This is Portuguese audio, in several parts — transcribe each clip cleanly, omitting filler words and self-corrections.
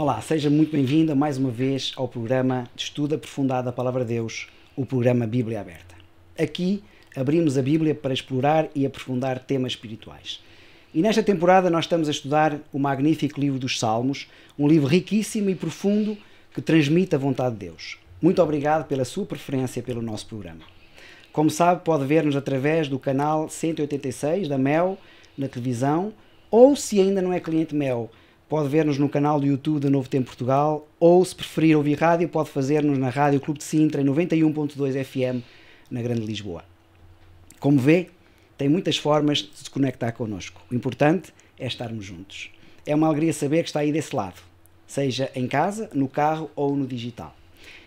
Olá, seja muito bem-vinda mais uma vez ao programa de estudo aprofundado da Palavra de Deus, o programa Bíblia Aberta. Aqui abrimos a Bíblia para explorar e aprofundar temas espirituais. E nesta temporada nós estamos a estudar o magnífico livro dos Salmos, um livro riquíssimo e profundo que transmite a vontade de Deus. Muito obrigado pela sua preferência pelo nosso programa. Como sabe, pode ver-nos através do canal 186 da Mel, na televisão, ou se ainda não é cliente Mel, pode ver-nos no canal do YouTube da Novo Tempo Portugal, ou se preferir ouvir rádio, pode fazer-nos na Rádio Clube de Sintra, em 91.2 FM, na Grande Lisboa. Como vê, tem muitas formas de se conectar connosco. O importante é estarmos juntos. É uma alegria saber que está aí desse lado, seja em casa, no carro ou no digital.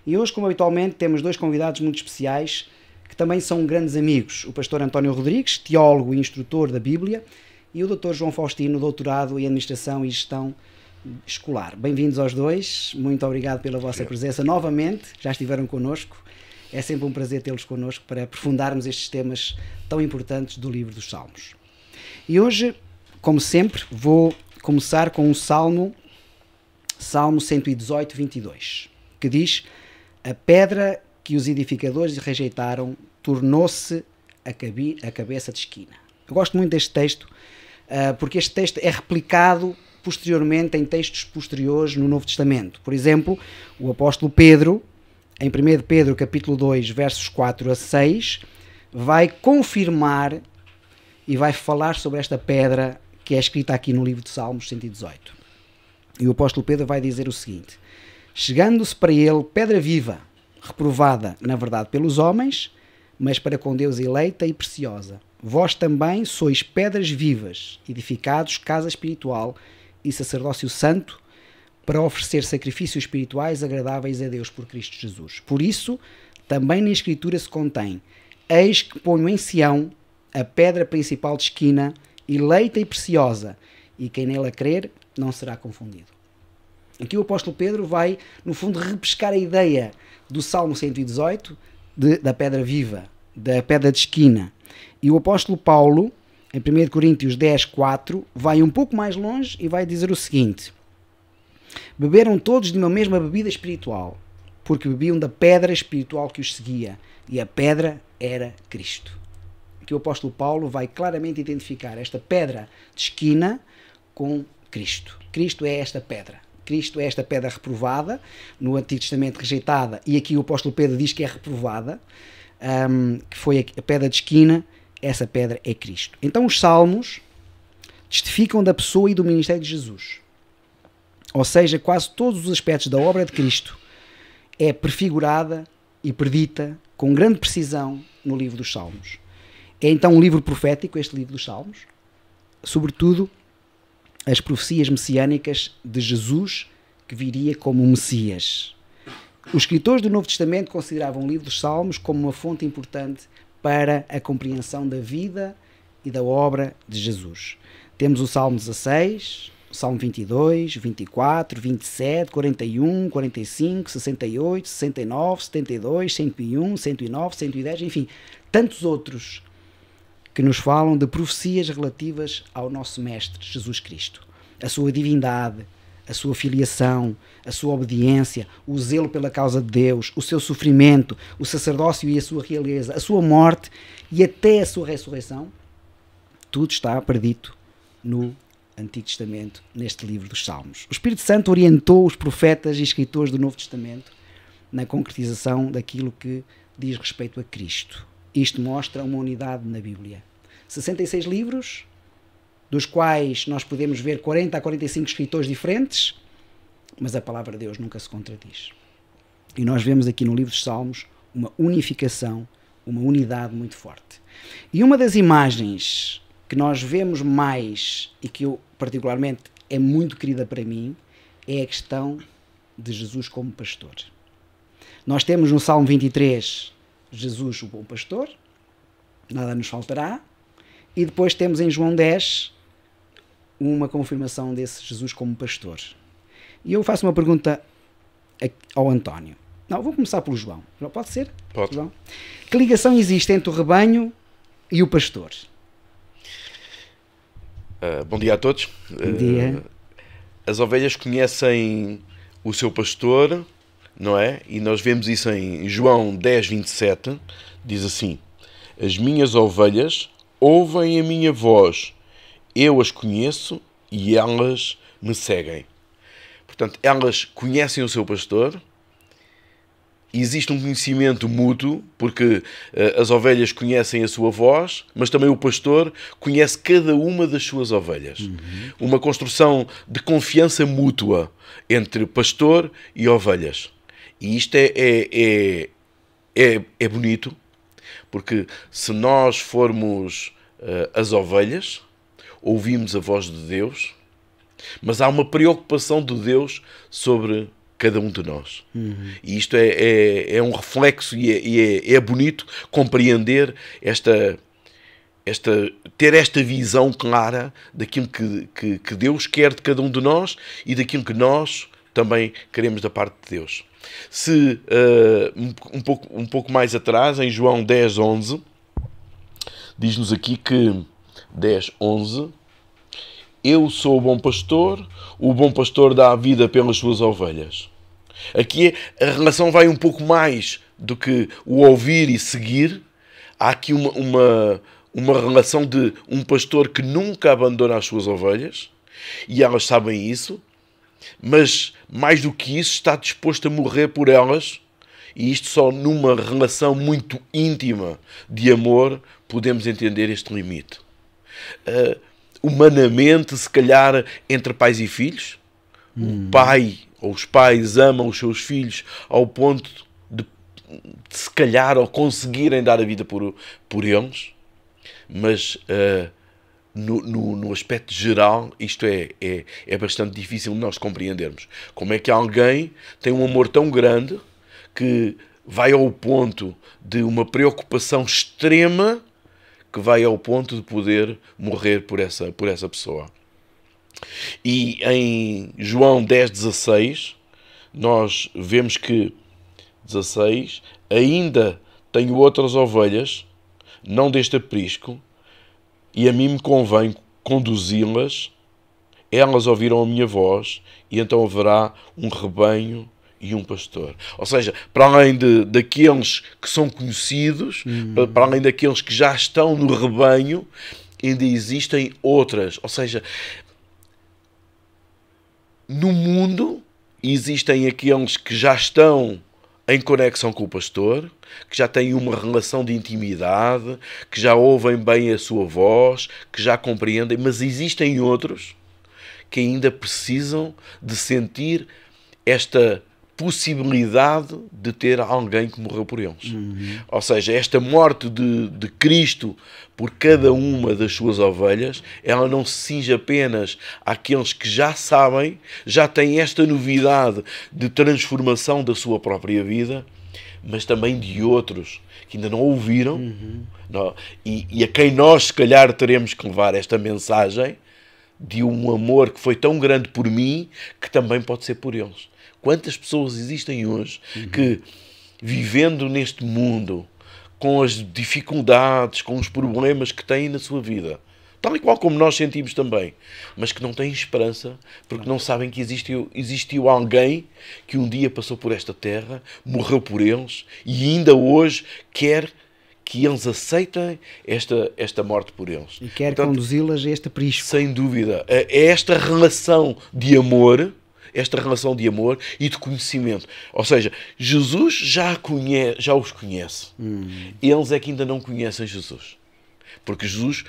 E hoje, como habitualmente, temos dois convidados muito especiais, que também são grandes amigos. O pastor António Rodrigues, teólogo e instrutor da Bíblia, e o Dr. João Faustino, doutorado em Administração e Gestão Escolar. Bem-vindos aos dois, muito obrigado pela vossa presença novamente, já estiveram connosco, é sempre um prazer tê-los connosco para aprofundarmos estes temas tão importantes do livro dos Salmos. E hoje, como sempre, vou começar com um Salmo 118, 22, que diz: a pedra que os edificadores rejeitaram tornou-se a cabeça de esquina. Eu gosto muito deste texto, porque este texto é replicado posteriormente em textos posteriores no Novo Testamento. Por exemplo, o apóstolo Pedro, em 1 Pedro capítulo 2, versos 4 a 6, vai confirmar e vai falar sobre esta pedra que é escrita aqui no livro de Salmos 118. E o apóstolo Pedro vai dizer o seguinte: chegando-se para ele pedra viva, reprovada, na verdade, pelos homens, mas para com Deus eleita e preciosa. Vós também sois pedras vivas, edificados casa espiritual e sacerdócio santo, para oferecer sacrifícios espirituais agradáveis a Deus por Cristo Jesus. Por isso, também na Escritura se contém: eis que ponho em Sião a pedra principal de esquina, eleita e preciosa, e quem nela crer não será confundido. Aqui o apóstolo Pedro vai, no fundo, repescar a ideia do Salmo 118, da pedra viva, da pedra de esquina. E o apóstolo Paulo, em 1 Coríntios 10, 4, vai um pouco mais longe e vai dizer o seguinte: beberam todos de uma mesma bebida espiritual, porque bebiam da pedra espiritual que os seguia, e a pedra era Cristo. Aqui o apóstolo Paulo vai claramente identificar esta pedra de esquina com Cristo. Cristo é esta pedra. Cristo é esta pedra reprovada, no Antigo Testamento rejeitada, e aqui o apóstolo Pedro diz que é reprovada, que foi a pedra de esquina. Essa pedra é Cristo. Então os Salmos testificam da pessoa e do ministério de Jesus. Ou seja, quase todos os aspectos da obra de Cristo é prefigurada e predita com grande precisão no livro dos Salmos. É então um livro profético, este livro dos Salmos, sobretudo as profecias messiânicas de Jesus, que viria como Messias. Os escritores do Novo Testamento consideravam o livro dos Salmos como uma fonte importante para a compreensão da vida e da obra de Jesus. Temos o Salmo 16, o Salmo 22, 24, 27, 41, 45, 68, 69, 72, 101, 109, 110, enfim, tantos outros que nos falam de profecias relativas ao nosso Mestre Jesus Cristo. A sua divindade, a sua filiação, a sua obediência, o zelo pela causa de Deus, o seu sofrimento, o sacerdócio e a sua realeza, a sua morte e até a sua ressurreição, tudo está predito no Antigo Testamento, neste livro dos Salmos. O Espírito Santo orientou os profetas e escritores do Novo Testamento na concretização daquilo que diz respeito a Cristo. Isto mostra uma unidade na Bíblia. 66 livros, dos quais nós podemos ver 40 a 45 escritores diferentes, mas a palavra de Deus nunca se contradiz. E nós vemos aqui no livro dos Salmos uma unificação, uma unidade muito forte. E uma das imagens que nós vemos mais, e que eu particularmente é muito querida para mim, é a questão de Jesus como pastor. Nós temos no Salmo 23, Jesus o bom pastor, nada nos faltará, e depois temos em João 10 uma confirmação desse Jesus como pastor. E eu faço uma pergunta ao António. Não, vou começar pelo João. Pode ser? Pode. João? Que ligação existe entre o rebanho e o pastor? Bom dia a todos. Bom dia. as ovelhas conhecem o seu pastor, não é? E nós vemos isso em João 10, 27, diz assim: as minhas ovelhas ouvem a minha voz, eu as conheço e elas me seguem. Portanto, elas conhecem o seu pastor, existe um conhecimento mútuo, porque as ovelhas conhecem a sua voz, mas também o pastor conhece cada uma das suas ovelhas. Uma construção de confiança mútua entre pastor e ovelhas. E isto é bonito, porque se nós formos as ovelhas, ouvimos a voz de Deus, mas há uma preocupação de Deus sobre cada um de nós. E isto é um reflexo e é bonito compreender ter esta visão clara daquilo que Deus quer de cada um de nós e daquilo que nós também queremos da parte de Deus. Se um pouco mais atrás, em João 10, 11, diz-nos aqui que 10, 11, eu sou o bom pastor dá a vida pelas suas ovelhas. Aqui a relação vai um pouco mais do que o ouvir e seguir. Há aqui uma relação de um pastor que nunca abandona as suas ovelhas, e elas sabem isso, mas mais do que isso está disposto a morrer por elas, e isto só numa relação muito íntima de amor podemos entender este limite. Humanamente, se calhar, entre pais e filhos, o pai ou os pais amam os seus filhos ao ponto de se calhar, ou conseguirem dar a vida por eles, mas no aspecto geral isto é bastante difícil de nós compreendermos. Como é que alguém tem um amor tão grande que vai ao ponto de uma preocupação extrema, que vai ao ponto de poder morrer por essa pessoa. E em João 10, 16, nós vemos que 16, ainda tenho outras ovelhas, não deste aprisco, e a mim me convém conduzi-las, elas ouviram a minha voz, e então haverá um rebanho e um pastor. Ou seja, para além daqueles que são conhecidos, para além daqueles que já estão no rebanho, ainda existem outras. Ou seja, no mundo existem aqueles que já estão em conexão com o pastor, que já têm uma relação de intimidade, que já ouvem bem a sua voz, que já compreendem, mas existem outros que ainda precisam de sentir esta possibilidade de ter alguém que morreu por eles. Ou seja, esta morte de Cristo por cada uma das suas ovelhas, ela não se cinge apenas àqueles que já sabem, já têm esta novidade de transformação da sua própria vida, mas também de outros que ainda não ouviram, não, e a quem nós, se calhar, teremos que levar esta mensagem de um amor que foi tão grande por mim, que também pode ser por eles. Quantas pessoas existem hoje que, vivendo neste mundo, com as dificuldades, com os problemas que têm na sua vida, tal e qual como nós sentimos também, mas que não têm esperança, porque não sabem que existiu alguém que um dia passou por esta terra, morreu por eles, e ainda hoje quer que eles aceitem esta morte por eles. E quer conduzi-las a este aprisco. Sem dúvida. É esta relação de amor e de conhecimento. Ou seja, Jesus já os conhece. Eles é que ainda não conhecem Jesus. Porque Jesus...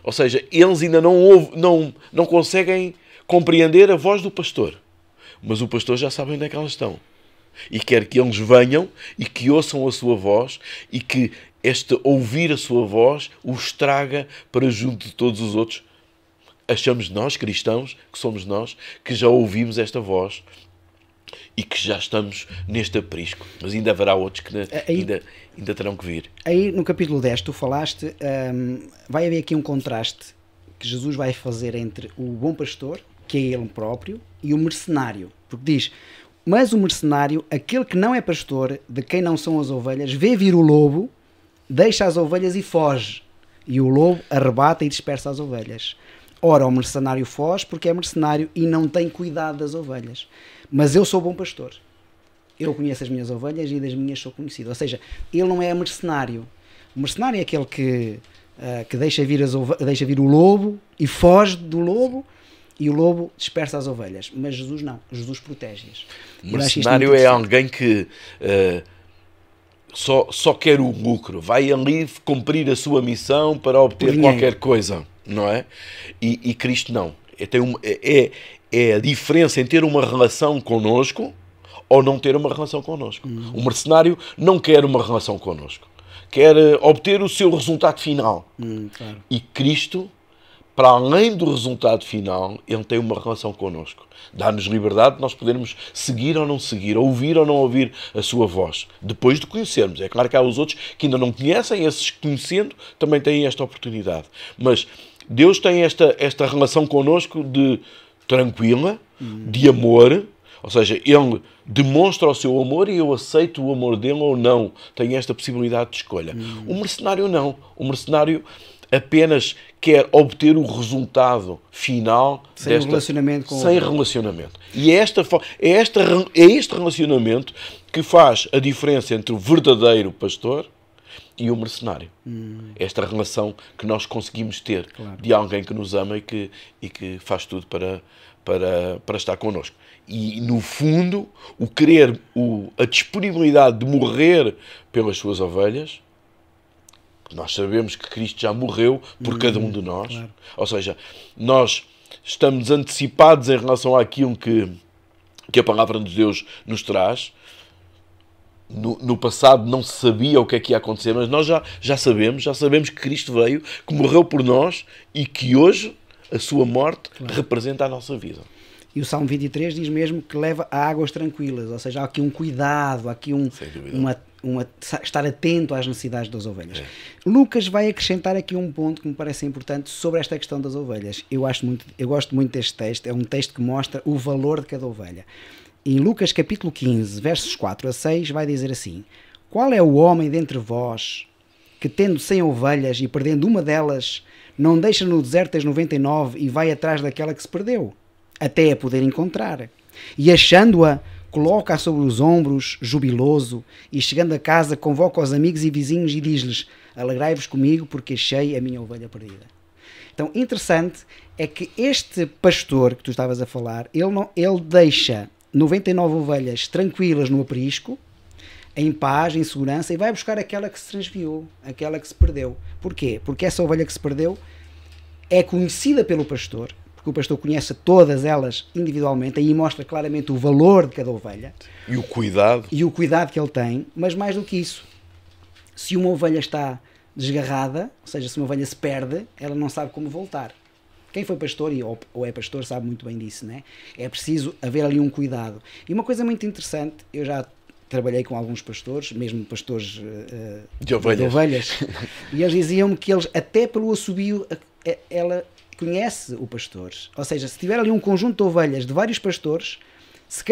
Ou seja, eles ainda não conseguem compreender a voz do pastor. Mas o pastor já sabe onde é que elas estão. E quer que eles venham e que ouçam a sua voz e que este ouvir a sua voz os traga para junto de todos os outros. Achamos nós, cristãos, que somos nós, que já ouvimos esta voz e que já estamos neste aprisco. Mas ainda haverá outros que ainda terão que vir. Aí no capítulo 10 tu falaste, vai haver aqui um contraste que Jesus vai fazer entre o bom pastor, que é ele próprio, e o mercenário. Porque diz, mas o mercenário, aquele que não é pastor, de quem não são as ovelhas, vê vir o lobo, deixa as ovelhas e foge. E o lobo arrebata e dispersa as ovelhas. Ora, o mercenário foge porque é mercenário e não tem cuidado das ovelhas. Mas eu sou bom pastor. Eu conheço as minhas ovelhas e das minhas sou conhecido. Ou seja, ele não é mercenário. O mercenário é aquele que deixa vir o lobo e foge do lobo, e o lobo dispersa as ovelhas. Mas Jesus não. Jesus protege-as. O mercenário é alguém que só quer o lucro. Vai ali cumprir a sua missão para obter qualquer coisa. Não é? E Cristo não. É a diferença em ter uma relação connosco ou não ter uma relação connosco. O mercenário não quer uma relação connosco. Quer obter o seu resultado final. Claro. E Cristo, para além do resultado final, ele tem uma relação connosco. Dá-nos liberdade de nós podermos seguir ou não seguir, ouvir ou não ouvir a sua voz, depois de conhecermos. É claro que há os outros que ainda não conhecem, esses conhecendo também têm esta oportunidade. Mas Deus tem esta relação connosco de tranquila, de amor, ou seja, ele demonstra o seu amor e eu aceito o amor dele ou não. Tenho esta possibilidade de escolha. O mercenário não. O mercenário apenas quer obter o resultado final sem relacionamento com sem relacionamento. E é este relacionamento que faz a diferença entre o verdadeiro pastor e o mercenário. Esta relação que nós conseguimos ter de alguém que nos ama e que faz tudo para estar connosco. E, no fundo, o querer, a disponibilidade de morrer pelas suas ovelhas. Nós sabemos que Cristo já morreu por cada um de nós. Claro. Ou seja, nós estamos antecipados em relação àquilo que a palavra de Deus nos traz. No passado não se sabia o que é que ia acontecer, mas nós já sabemos que Cristo veio, que morreu por nós e que hoje a sua morte representa a nossa vida. E o Salmo 23 diz mesmo que leva a águas tranquilas, ou seja, há aqui um cuidado, há aqui estar atento às necessidades das ovelhas. Lucas vai acrescentar aqui um ponto que me parece importante sobre esta questão das ovelhas. Eu gosto muito deste texto, é um texto que mostra o valor de cada ovelha. Em Lucas capítulo 15, versos 4 a 6, vai dizer assim: qual é o homem dentre vós que, tendo 100 ovelhas e perdendo uma delas, não deixa no deserto as 99 e vai atrás daquela que se perdeu, até a poder encontrar? E achando-a, coloca-a sobre os ombros, jubiloso, e chegando a casa, convoca os amigos e vizinhos e diz-lhes: alegrai-vos comigo, porque achei a minha ovelha perdida. Então, interessante é que este pastor que tu estavas a falar, ele deixa 99 ovelhas tranquilas no aprisco, em paz, em segurança, e vai buscar aquela que se transviou, aquela que se perdeu. Porquê? Porque essa ovelha que se perdeu é conhecida pelo pastor, porque o pastor conhece todas elas individualmente, aí mostra claramente o valor de cada ovelha. E o cuidado. E o cuidado que ele tem, mas mais do que isso, se uma ovelha está desgarrada, ou seja, se uma ovelha se perde, ela não sabe como voltar. Quem foi pastor ou é pastor sabe muito bem disso, né? É preciso haver ali um cuidado. E uma coisa muito interessante, eu já trabalhei com alguns pastores, mesmo pastores de ovelhas, e eles diziam-me que eles, até pelo assobio, ela conhece o pastor. Ou seja, se tiver ali um conjunto de ovelhas de vários pastores, se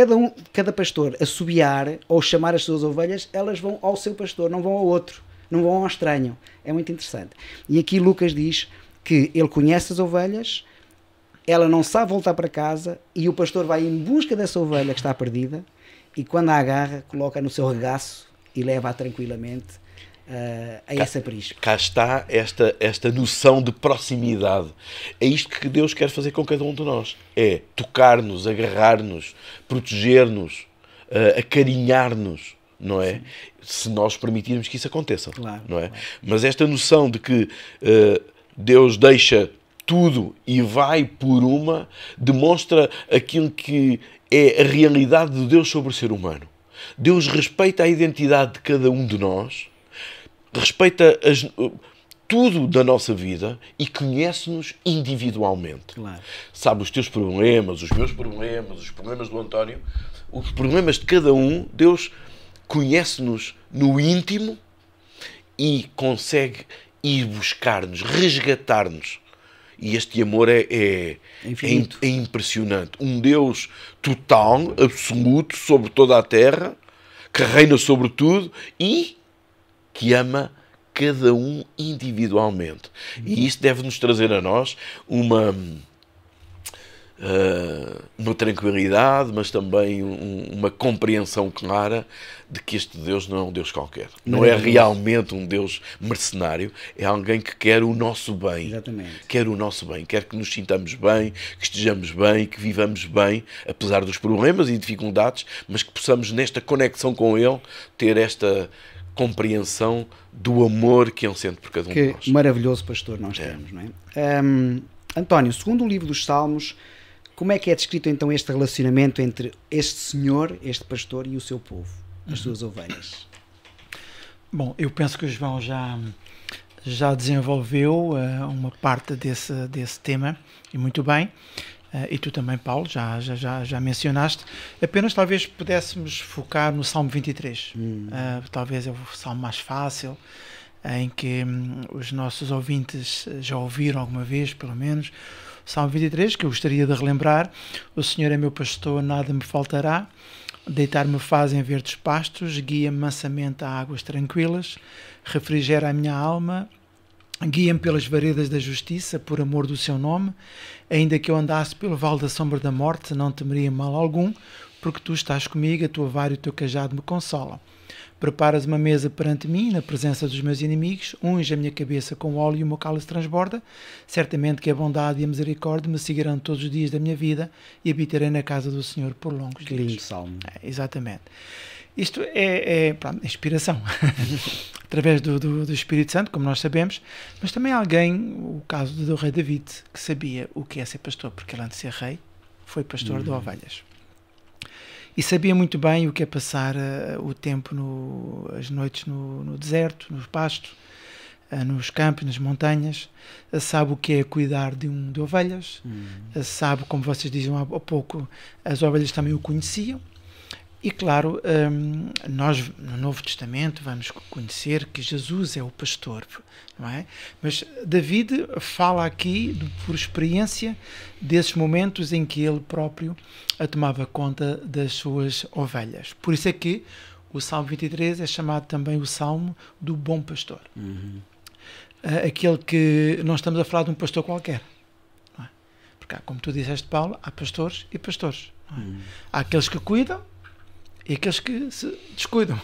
cada pastor assobiar ou chamar as suas ovelhas, elas vão ao seu pastor, não vão ao outro, não vão ao estranho. É muito interessante. E aqui Lucas diz que ele conhece as ovelhas, ela não sabe voltar para casa e o pastor vai em busca dessa ovelha que está perdida e quando a agarra, coloca no seu regaço e leva-a tranquilamente a esse aprisco. Cá está esta noção de proximidade. É isto que Deus quer fazer com cada um de nós. É tocar-nos, agarrar-nos, proteger-nos, acarinhar-nos, não é? Sim. Se nós permitirmos que isso aconteça, claro, não é? Claro. Mas esta noção de que Deus deixa tudo e vai por uma, demonstra aquilo que é a realidade de Deus sobre o ser humano. Deus respeita a identidade de cada um de nós, respeita tudo da nossa vida e conhece-nos individualmente. Claro. Sabe os teus problemas, os meus problemas, os problemas do António, os problemas de cada um. Deus conhece-nos no íntimo e consegue ir buscar-nos, resgatar-nos. E este amor é impressionante. Um Deus total, absoluto, sobre toda a terra, que reina sobre tudo e que ama cada um individualmente. E isso deve nos trazer a nós uma tranquilidade, mas também uma compreensão clara de que este Deus não é um Deus qualquer. Não é realmente um Deus mercenário, é alguém que quer o nosso bem. Exatamente. Quer o nosso bem, quer que nos sintamos bem, que estejamos bem, que vivamos bem, apesar dos problemas e dificuldades, mas que possamos, nesta conexão com Ele, ter esta compreensão do amor que Ele sente por cada um de nós. Que maravilhoso pastor nós temos, não é? António, segundo o livro dos Salmos, como é que é descrito então este relacionamento entre este senhor, este pastor e o seu povo, as suas ovelhas? Bom, eu penso que o João já desenvolveu uma parte desse tema, e muito bem, e tu também, Paulo, já mencionaste. Apenas talvez pudéssemos focar no Salmo 23. Talvez é o salmo mais fácil, em que os nossos ouvintes já ouviram alguma vez, pelo menos. Salmo 23, que eu gostaria de relembrar: o Senhor é meu pastor, nada me faltará. Deitar-me faz em verdes pastos, guia-me mansamente a águas tranquilas, refrigera a minha alma, guia-me pelas veredas da justiça, por amor do seu nome. Ainda que eu andasse pelo vale da sombra da morte, não temeria mal algum, porque tu estás comigo, a tua vara e o teu cajado me consolam. Preparas uma mesa perante mim, na presença dos meus inimigos, unge a minha cabeça com óleo e o meu cálice transborda. Certamente que a bondade e a misericórdia me seguirão todos os dias da minha vida e habitarei na casa do Senhor por longos dias. Que lindo salmo. Exatamente. Isto é inspiração, através do Espírito Santo, como nós sabemos, mas também alguém, o caso do rei David, que sabia o que é ser pastor, porque ele antes de ser rei foi pastor de ovelhas. E sabia muito bem o que é passar o tempo, as noites no deserto, no pasto, nos campos, nas montanhas. Sabe o que é cuidar de ovelhas. Sabe, como vocês diziam há pouco, as ovelhas também o conheciam. E claro, nós no Novo Testamento vamos conhecer que Jesus é o pastor, não é? Mas David fala aqui, por experiência, desses momentos em que ele próprio tomava conta das suas ovelhas. Por isso é que o Salmo 23 é chamado também o Salmo do Bom Pastor. Aquele que não estamos a falar de um pastor qualquer. Não é? Porque, como tu disseste, Paulo, há pastores e pastores. Não é? Há aqueles que cuidam e aqueles que se descuidam.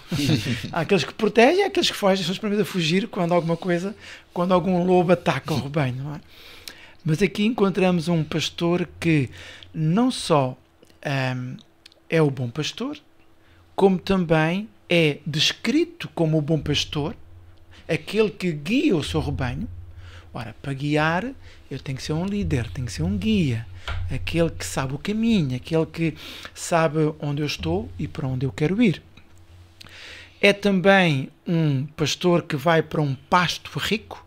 Há aqueles que protegem e aqueles que fogem, são os primeiros a fugir quando algum lobo ataca o rebanho. Não é? Mas aqui encontramos um pastor que não só é o bom pastor, como também é descrito como o bom pastor, aquele que guia o seu rebanho. Ora, para guiar, eu tenho que ser um líder, tenho que ser um guia, aquele que sabe o caminho, aquele que sabe onde eu estou e para onde eu quero ir. É também um pastor que vai para um pasto rico,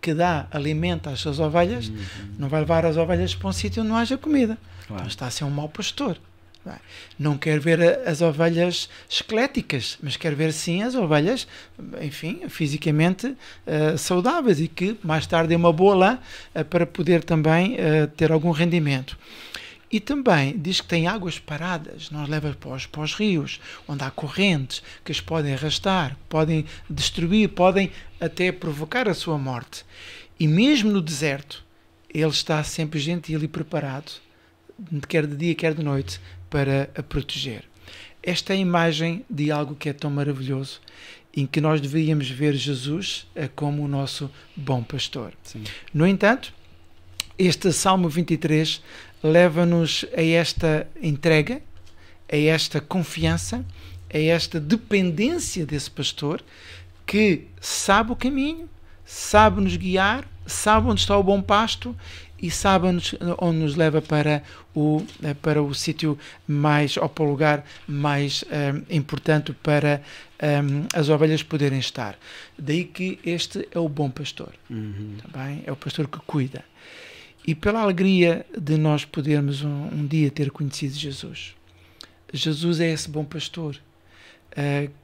que dá alimento às suas ovelhas, não vai levar as ovelhas para um sítio onde não haja comida. Claro. Então está a ser um mau pastor. Não quer ver as ovelhas esqueléticas, mas quer ver sim as ovelhas, enfim, fisicamente saudáveis e que mais tarde é uma boa lã para poder também ter algum rendimento. E também diz que tem águas paradas, não as leva para os rios, onde há correntes que as podem arrastar, podem destruir, podem até provocar a sua morte. E mesmo no deserto, ele está sempre gentil e preparado, quer de dia, quer de noite, para a proteger. Esta é a imagem de algo que é tão maravilhoso, em que nós deveríamos ver Jesus como o nosso bom pastor. Sim. No entanto, este Salmo 23 leva-nos a esta entrega, a esta confiança, a esta dependência desse pastor que sabe o caminho, sabe nos guiar, sabe onde está o bom pasto e sabe onde nos leva para o sítio mais, ou para o lugar mais importante para as ovelhas poderem estar. Daí que este é o bom pastor. Tá bem? É o pastor que cuida. E pela alegria de nós podermos um dia ter conhecido Jesus. Jesus é esse bom pastor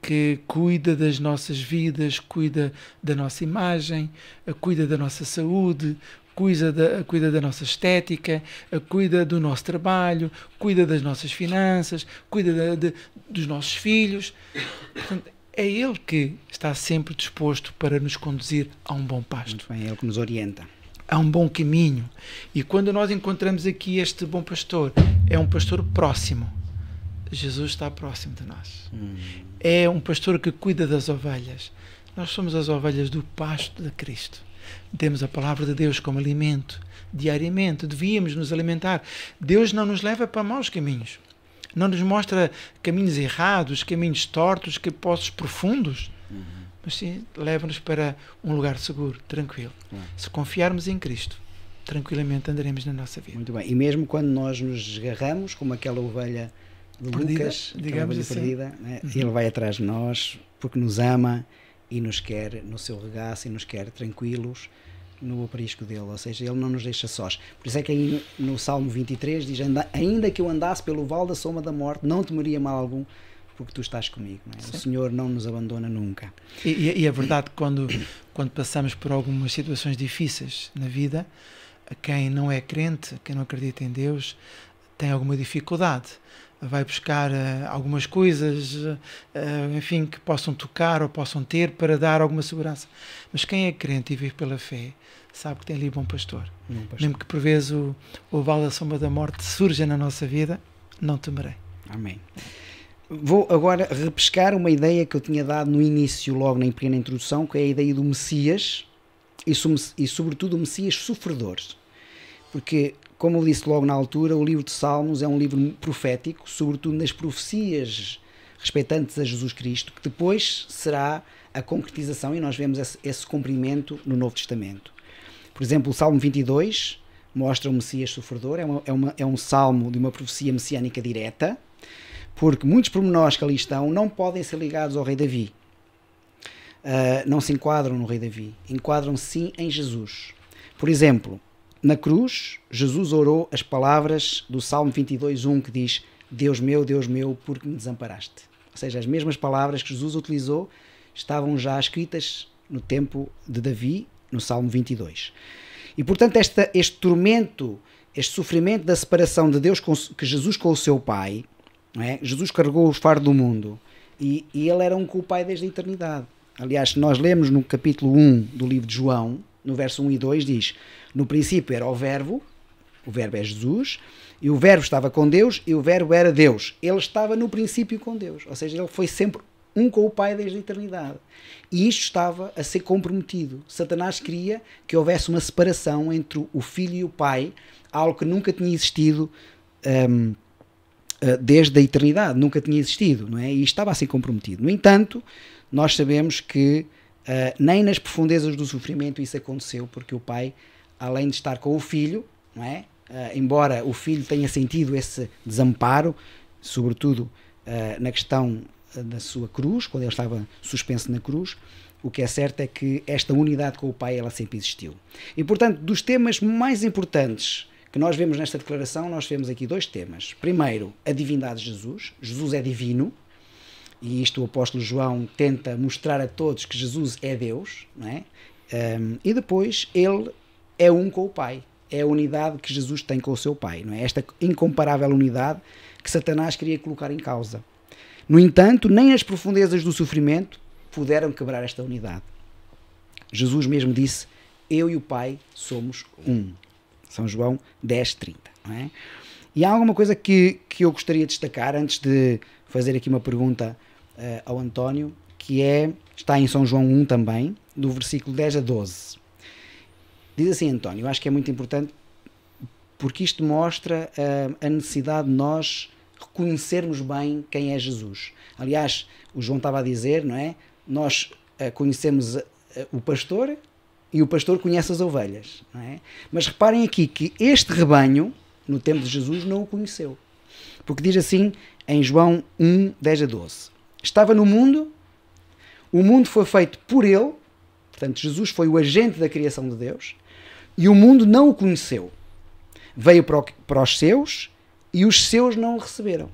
que cuida das nossas vidas, cuida da nossa imagem, cuida da nossa saúde, cuida da nossa estética, cuida do nosso trabalho, cuida das nossas finanças, cuida dos nossos filhos. Portanto, é Ele que está sempre disposto para nos conduzir a um bom pasto. Muito bem, é Ele que nos orienta. A um bom caminho. E quando nós encontramos aqui este bom pastor, é um pastor próximo. Jesus está próximo de nós. É um pastor que cuida das ovelhas. Nós somos as ovelhas do pasto de Cristo. Temos a palavra de Deus como alimento. Diariamente devíamos nos alimentar. Deus não nos leva para maus caminhos. Não nos mostra caminhos errados, caminhos tortos, poços profundos. Mas sim, leva-nos para um lugar seguro, tranquilo. Se confiarmos em Cristo, tranquilamente andaremos na nossa vida. Muito bem. E mesmo quando nós nos desgarramos, como aquela ovelha de Perdida, Lucas, digamos assim. perdida, né? Ele vai atrás de nós porque nos ama e nos quer no seu regaço e nos quer tranquilos no aprisco dele, ou seja, ele não nos deixa sós. Por isso é que aí no Salmo 23 diz: ainda que eu andasse pelo vale da sombra da morte, não temeria mal algum, porque tu estás comigo. Não é? O Senhor não nos abandona nunca. E é verdade que quando passamos por algumas situações difíceis na vida, quem não é crente, quem não acredita em Deus, tem alguma dificuldade. Vai buscar algumas coisas, enfim, que possam tocar ou possam ter para dar alguma segurança. Mas quem é crente e vive pela fé, sabe que tem ali bom pastor. Mesmo que por vezes o vale da sombra da morte surja na nossa vida, não temerei. Amém. Vou agora repescar uma ideia que eu tinha dado no início, logo na pequena introdução, que é a ideia do Messias e sobretudo o Messias sofredor. Porque, como eu disse logo na altura, o livro de Salmos é um livro profético, sobretudo nas profecias respeitantes a Jesus Cristo, que depois será a concretização, e nós vemos esse cumprimento no Novo Testamento. Por exemplo, o Salmo 22 mostra o Messias sofredor, é um salmo de uma profecia messiânica direta, porque muitos pormenores que ali estão não podem ser ligados ao rei Davi. Não se enquadram no rei Davi, enquadram-se sim em Jesus. Por exemplo, na cruz, Jesus orou as palavras do Salmo 22:1 que diz: Deus meu, por que me desamparaste? Ou seja, as mesmas palavras que Jesus utilizou estavam já escritas no tempo de Davi, no Salmo 22. E portanto este tormento, este sofrimento da separação de Deus que Jesus com o seu Pai, não é? Jesus carregou o fardo do mundo e ele era um com o Pai desde a eternidade. Aliás, se nós lemos no capítulo 1 do livro de João, no verso 1 e 2 diz: no princípio era o Verbo é Jesus, e o Verbo estava com Deus, e o Verbo era Deus. Ele estava no princípio com Deus, ou seja, ele foi sempre um com o Pai desde a eternidade. E isto estava a ser comprometido. Satanás queria que houvesse uma separação entre o Filho e o Pai, algo que nunca tinha existido desde a eternidade, nunca tinha existido, não é? E estava a ser comprometido. No entanto, nós sabemos que nem nas profundezas do sofrimento isso aconteceu, porque o Pai, além de estar com o Filho, não é? Embora o Filho tenha sentido esse desamparo, sobretudo na questão da sua cruz, quando ele estava suspenso na cruz, o que é certo é que esta unidade com o Pai ela sempre existiu. E portanto, dos temas mais importantes que nós vemos nesta declaração, nós vemos aqui dois temas. Primeiro, a divindade de Jesus. Jesus é divino, e isto o apóstolo João tenta mostrar a todos que Jesus é Deus, não é? E depois, ele é um com o Pai. É a unidade que Jesus tem com o seu Pai, não é? Esta incomparável unidade que Satanás queria colocar em causa. No entanto, nem as profundezas do sofrimento puderam quebrar esta unidade. Jesus mesmo disse: eu e o Pai somos um. São João 10:30. Não é? E há alguma coisa que eu gostaria de destacar antes de fazer aqui uma pergunta ao António, que está em São João 1 também, do versículo 10 a 12. Diz assim, António, eu acho que é muito importante porque isto mostra a necessidade de nós reconhecermos bem quem é Jesus. Aliás, o João estava a dizer, não é? Nós conhecemos o pastor e o pastor conhece as ovelhas, não é? Mas reparem aqui que este rebanho, no tempo de Jesus, não o conheceu. Porque diz assim em João 1, 10 a 12. Estava no mundo, o mundo foi feito por ele, portanto Jesus foi o agente da criação de Deus, e o mundo não o conheceu. Veio para os seus e os seus não o receberam.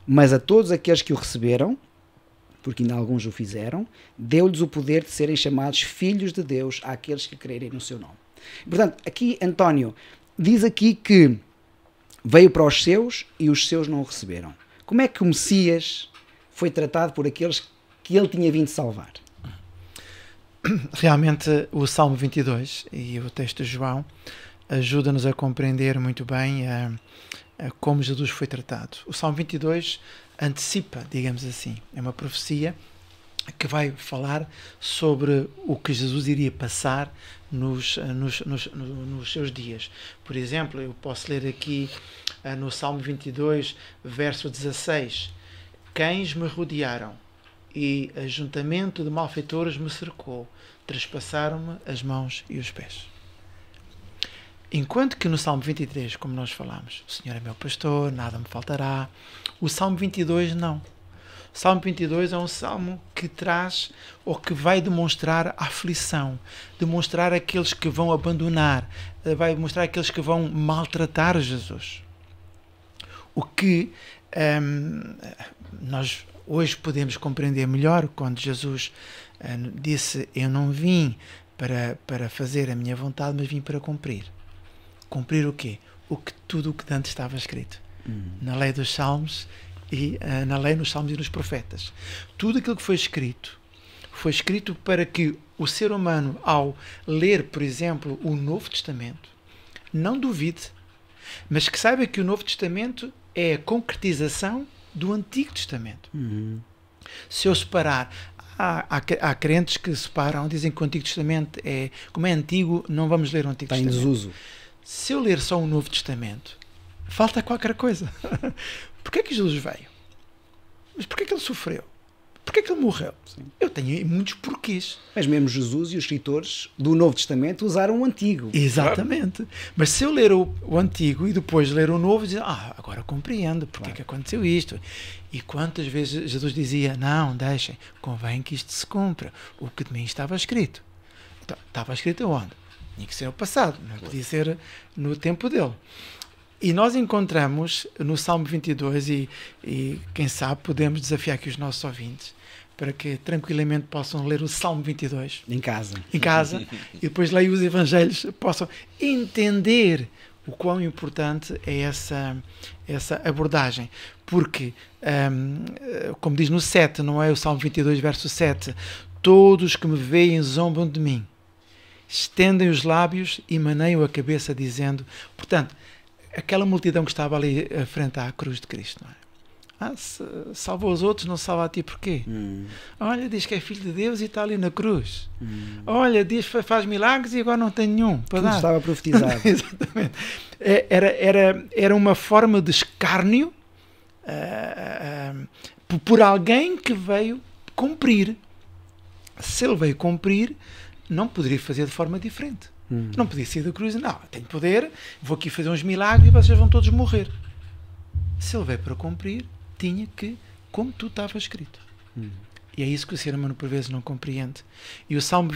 Mas a todos aqueles que o receberam, porque ainda alguns o fizeram, deu-lhes o poder de serem chamados filhos de Deus àqueles que crerem no seu nome. Portanto, aqui António diz aqui que veio para os seus e os seus não o receberam. Como é que o Messias foi tratado por aqueles que ele tinha vindo salvar. Realmente o Salmo 22 e o texto de João ajuda-nos a compreender muito bem como Jesus foi tratado. O Salmo 22 antecipa, digamos assim, é uma profecia que vai falar sobre o que Jesus iria passar nos seus dias. Por exemplo, eu posso ler aqui no Salmo 22, verso 16: Cães me rodearam e ajuntamento de malfeitores me cercou, trespassaram-me as mãos e os pés. Enquanto que no Salmo 23, como nós falámos, o Senhor é meu pastor, nada me faltará, o Salmo 22 não. O Salmo 22 é um salmo que traz, ou que vai demonstrar a aflição, demonstrar aqueles que vão abandonar, vai mostrar aqueles que vão maltratar Jesus. O que nós hoje podemos compreender melhor quando Jesus disse: eu não vim para fazer a minha vontade, mas vim para cumprir. Cumprir o quê? Tudo o que antes estava escrito. Na lei dos Salmos e na lei, nos Salmos e nos Profetas. Tudo aquilo que foi escrito para que o ser humano, ao ler, por exemplo, o Novo Testamento, não duvide, mas que saiba que o Novo Testamento é a concretização do Antigo Testamento. Se eu separar, há crentes que separam, dizem que o Antigo Testamento como é antigo, não vamos ler o Antigo Testamento. Está em desuso. Se eu ler só o Novo Testamento, falta qualquer coisa. Porquê é que Jesus veio? Mas porquê é que ele sofreu? Porquê é que ele morreu? Sim. Eu tenho muitos porquês. Mas mesmo Jesus e os escritores do Novo Testamento usaram o Antigo. Exatamente. Mas se eu ler o Antigo e depois ler o Novo, dizer, agora compreendo porque é que aconteceu isto. E quantas vezes Jesus dizia: não, deixem, convém que isto se cumpra. O que de mim estava escrito. Então, estava escrito onde? Tinha que ser o passado, não podia ser no tempo dele. E nós encontramos no Salmo 22, e quem sabe podemos desafiar aqui os nossos ouvintes para que tranquilamente possam ler o Salmo 22 Em casa. E depois leiam os Evangelhos, possam entender o quão importante é essa abordagem. Porque, como diz no 7, não é o Salmo 22, verso 7, todos que me veem zombam de mim, estendem os lábios e maneiam a cabeça dizendo... Portanto, aquela multidão que estava ali à frente à cruz de Cristo, não é? Salvou os outros, não salva a ti porquê? Olha, diz que é filho de Deus e está ali na cruz. Olha, diz que faz milagres e agora não tem nenhum para Tudo dar. estava profetizado. Exatamente. Era uma forma de escárnio por alguém que veio cumprir. Se ele veio cumprir, não poderia fazer de forma diferente. Não podia sair da cruz. Não, tenho poder, vou aqui fazer uns milagres e vocês vão todos morrer. Se ele veio para cumprir, tinha que, como tu estava escrito. E é isso que o ser humano por vezes não compreende. E o Salmo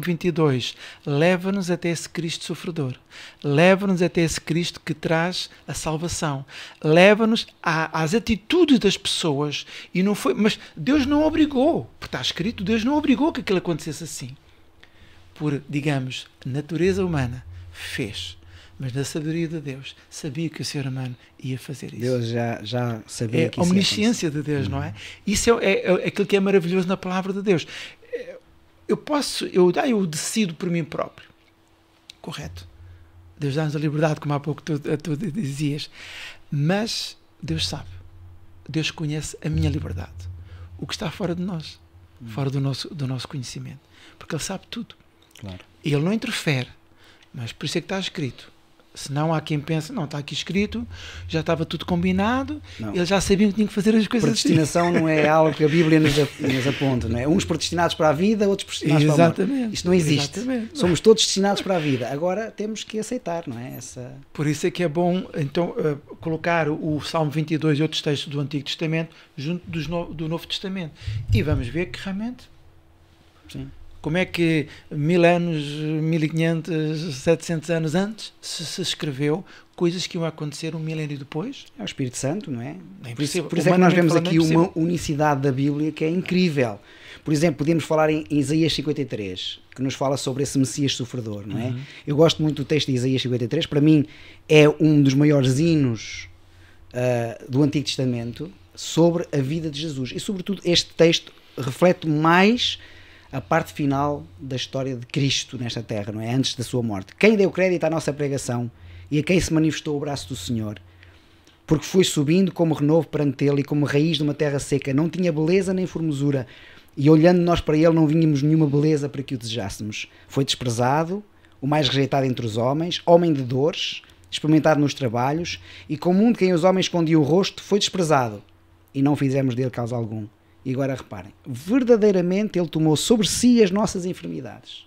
22 leva-nos até esse Cristo sofredor. Leva-nos até esse Cristo que traz a salvação. Leva-nos às atitudes das pessoas. E não foi, mas Deus não obrigou. Porque está escrito, Deus não obrigou que aquilo acontecesse assim. Por, digamos, natureza humana, fez. Mas na sabedoria de Deus, sabia que o ser humano ia fazer isso. Deus já sabia que isso. É a ia omnisciência de Deus, não é? Isso é aquilo que é maravilhoso na palavra de Deus. Eu decido por mim próprio. Correto. Deus dá-nos a liberdade, como há pouco tu dizias. Mas Deus sabe. Deus conhece a minha liberdade. O que está fora de nós. Fora do nosso conhecimento. Porque Ele sabe tudo. Claro. Ele não interfere, mas por isso é que está escrito. Senão há quem pense, não, está aqui escrito, já estava tudo combinado, eles já sabiam que tinham que fazer as coisas assim. Predestinação não é algo que a Bíblia nos aponta, não é? Uns predestinados para a vida, outros predestinados para a morte. Isto não existe. Exatamente. Somos todos destinados para a vida. Agora temos que aceitar, não é? Por isso é que é bom, então, colocar o Salmo 22 e outros textos do Antigo Testamento junto do Novo Testamento. E vamos ver que realmente... Sim. Como é que 1000 anos, 1500, 700 anos antes se escreveu coisas que iam acontecer 1 milénio depois? É o Espírito Santo, não é? Por isso é que Humanamente nós vemos falando, aqui uma unicidade da Bíblia que é incrível. Por exemplo, podemos falar em Isaías 53, que nos fala sobre esse Messias sofredor, não é? Eu gosto muito do texto de Isaías 53, para mim é um dos maiores hinos do Antigo Testamento sobre a vida de Jesus. E sobretudo este texto reflete mais a parte final da história de Cristo nesta terra, não é? Antes da sua morte. Quem deu crédito à nossa pregação e a quem se manifestou o braço do Senhor? Porque foi subindo como renovo perante ele e como raiz de uma terra seca, não tinha beleza nem formosura, e olhando nós para ele não vínhamos nenhuma beleza para que o desejássemos. Foi desprezado, o mais rejeitado entre os homens, homem de dores, experimentado nos trabalhos, e como um de quem os homens escondiam o rosto, foi desprezado, e não fizemos dele causa algum. E agora reparem, verdadeiramente ele tomou sobre si as nossas enfermidades.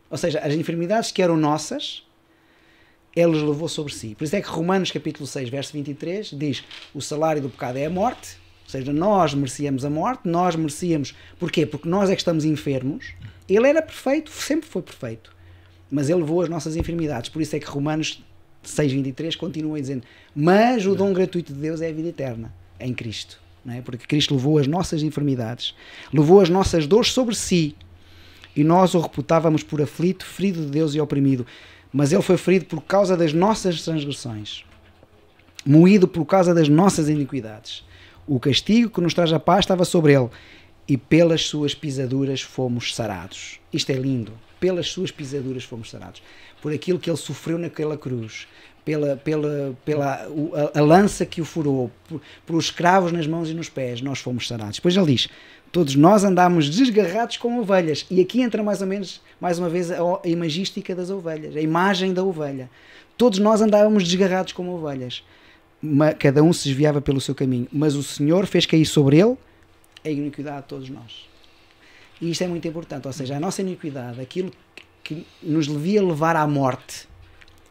Ou seja, as enfermidades que eram nossas, ele as levou sobre si. Por isso é que Romanos capítulo 6, verso 23, diz: o salário do pecado é a morte, ou seja, nós merecíamos a morte, nós merecíamos. Porquê? Porque nós é que estamos enfermos. Ele era perfeito, sempre foi perfeito, mas ele levou as nossas enfermidades. Por isso é que Romanos 6, 23 continua dizendo: mas o dom gratuito de Deus é a vida eterna em Cristo. Não é? Porque Cristo levou as nossas enfermidades, levou as nossas dores sobre si, e nós o reputávamos por aflito, ferido de Deus e oprimido, mas ele foi ferido por causa das nossas transgressões, moído por causa das nossas iniquidades. O castigo que nos traz a paz estava sobre ele, e pelas suas pisaduras fomos sarados. Isto é lindo. Pelas suas pisaduras fomos sarados. Por aquilo que ele sofreu naquela cruz, a lança que o furou, por os cravos nas mãos e nos pés, nós fomos sarados. Depois ele diz: todos nós andámos desgarrados como ovelhas. E aqui entra mais uma vez a imagística das ovelhas, a imagem da ovelha. Todos nós andávamos desgarrados como ovelhas. Cada um se desviava pelo seu caminho. Mas o Senhor fez cair sobre ele a iniquidade de todos nós. E isto é muito importante. Ou seja, a nossa iniquidade, aquilo que nos devia levar à morte,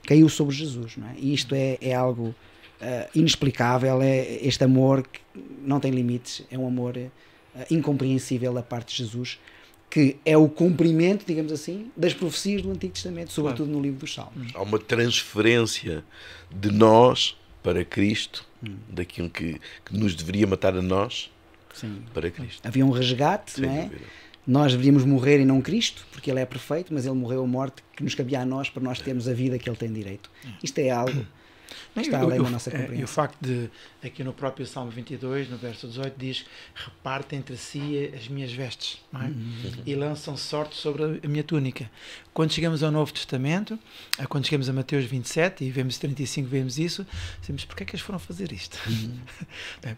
caiu sobre Jesus, não é? E isto é algo inexplicável. Este amor que não tem limites, é um amor incompreensível da parte de Jesus, que é o cumprimento, digamos assim, das profecias do Antigo Testamento, sobretudo no livro dos Salmos. Há uma transferência de nós para Cristo, daquilo que nos deveria matar a nós. Sim. Para Cristo. Havia um resgate, sem não é? dúvida. Nós deveríamos morrer e não Cristo, porque ele é perfeito, mas ele morreu a morte que nos cabia a nós para nós termos a vida que ele tem direito. Isto é algo que está além da nossa compreensão. E o facto de, aqui no próprio Salmo 22, no verso 18, diz: repartem entre si as minhas vestes, não é? E lançam sorte sobre a minha túnica. Quando chegamos ao Novo Testamento, quando chegamos a Mateus 27 e vemos 35, vemos isso, dizemos: porquê é que eles foram fazer isto?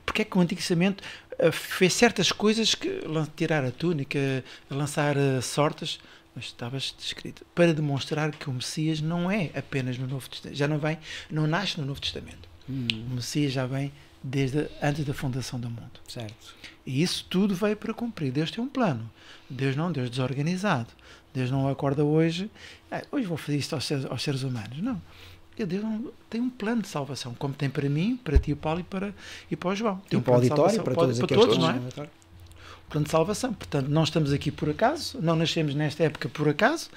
Porquê é que o Antigo Testamento fez certas coisas, que tirar a túnica, lançar sortes, mas estava descrito para demonstrar que o Messias não é apenas no Novo Testamento, já não nasce no Novo Testamento. O Messias já vem desde antes da fundação do mundo. Certo. E isso tudo veio para cumprir. Deus tem um plano. Deus desorganizado. Deus não acorda hoje vou fazer isto aos seres humanos. Não. Deus tem um plano de salvação, como tem para mim, para ti, o Paulo e para o João. Tem um plano de salvação para todos, não é? Plano de salvação. Portanto, não estamos aqui por acaso, não nascemos nesta época por acaso,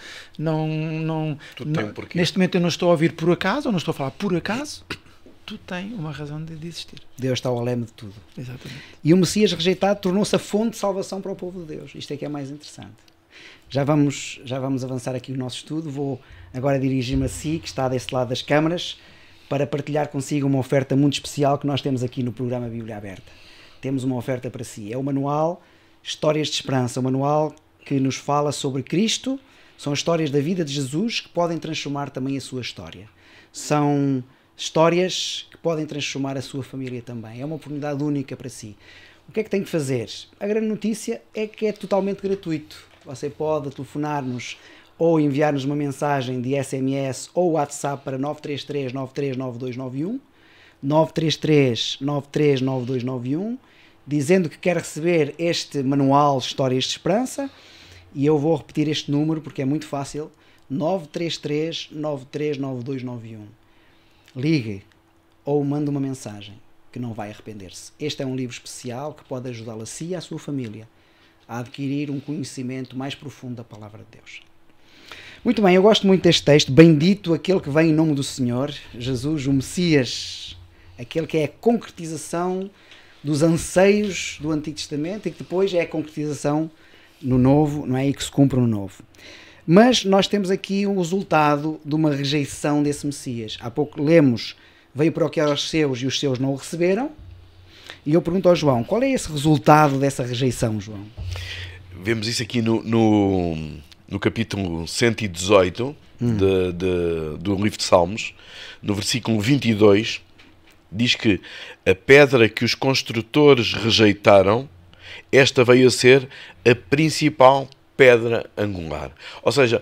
neste momento eu não estou a ouvir por acaso, ou não estou a falar por acaso. Tudo tem uma razão de existir. Deus está ao leme de tudo. Exatamente. E o Messias rejeitado tornou-se a fonte de salvação para o povo de Deus. Isto é que é mais interessante. Já vamos avançar aqui o nosso estudo. Vou agora dirigir-me a si, que está desse lado das câmaras, para partilhar consigo uma oferta muito especial que nós temos aqui no programa Bíblia Aberta. Temos uma oferta para si. É o manual Histórias de Esperança, um manual que nos fala sobre Cristo. São histórias da vida de Jesus que podem transformar também a sua história. São histórias que podem transformar a sua família também. É uma oportunidade única para si. O que é que tem que fazer? A grande notícia é que é totalmente gratuito. Você pode telefonar-nos ou enviar-nos uma mensagem de SMS ou WhatsApp para 933 939291, 933 939291, dizendo que quer receber este manual Histórias de Esperança, e eu vou repetir este número porque é muito fácil: 933 939291. Ligue ou mande uma mensagem que não vai arrepender-se. Este é um livro especial que pode ajudá-lo a si e à sua família a adquirir um conhecimento mais profundo da Palavra de Deus. Muito bem, eu gosto muito deste texto. Bendito aquele que vem em nome do Senhor, Jesus, o Messias, aquele que é a concretização dos anseios do Antigo Testamento e que depois é a concretização no Novo, não é? E que se cumpre no Novo. Mas nós temos aqui um resultado de uma rejeição desse Messias. Há pouco lemos: veio para o que era os seus e os seus não o receberam. E eu pergunto ao João, qual é esse resultado dessa rejeição, João? Vemos isso aqui no capítulo 118 do livro de Salmos, no versículo 22, diz que a pedra que os construtores rejeitaram, esta veio a ser a principal pedra angular. Ou seja,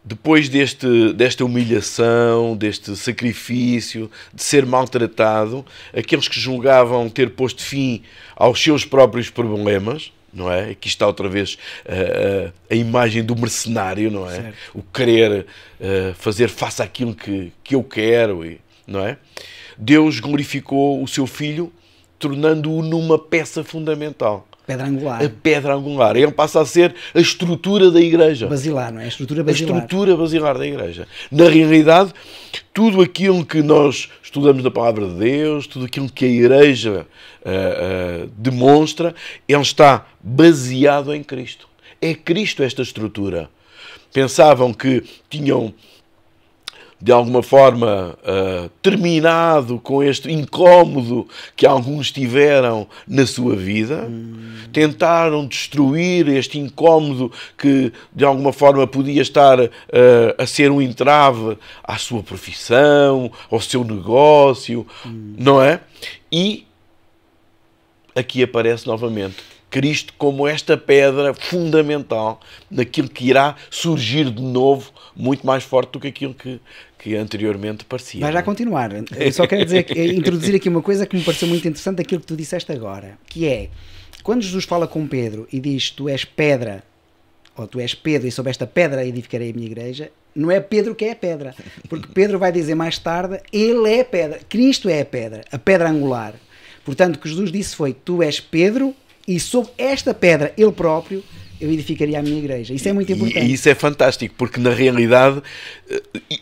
depois desta humilhação, deste sacrifício, de ser maltratado, aqueles que julgavam ter posto fim aos seus próprios problemas, não é? Aqui está outra vez a imagem do mercenário, não é? Certo. O querer fazer face àquilo que eu quero, não é? Deus glorificou o seu filho, tornando-o numa peça fundamental. Pedra angular. A pedra angular. Ele passa a ser a estrutura da igreja. Basilar, não é? A estrutura A basilar. estrutura basilar da igreja. Na realidade, tudo aquilo que nós estudamos na palavra de Deus, tudo aquilo que a igreja demonstra, ele está baseado em Cristo. É Cristo esta estrutura. Pensavam que tinham, de alguma forma, terminado com este incómodo que alguns tiveram na sua vida. Tentaram destruir este incómodo que, de alguma forma, podia estar a ser um entrave à sua profissão, ao seu negócio, não é? E aqui aparece novamente Cristo como esta pedra fundamental naquilo que irá surgir de novo, muito mais forte do que aquilo que anteriormente parecia. Vai já continuar. Eu só quero dizer, introduzir aqui uma coisa que me pareceu muito interessante daquilo que tu disseste agora, que é, quando Jesus fala com Pedro e diz, tu és pedra, ou tu és Pedro e sobre esta pedra edificarei a minha igreja, não é Pedro que é a pedra, porque Pedro vai dizer mais tarde, ele é a pedra, Cristo é a pedra angular. Portanto, o que Jesus disse foi, tu és Pedro e sobre esta pedra, ele próprio, eu edificaria a minha igreja. Isso é muito importante. E isso é fantástico, porque na realidade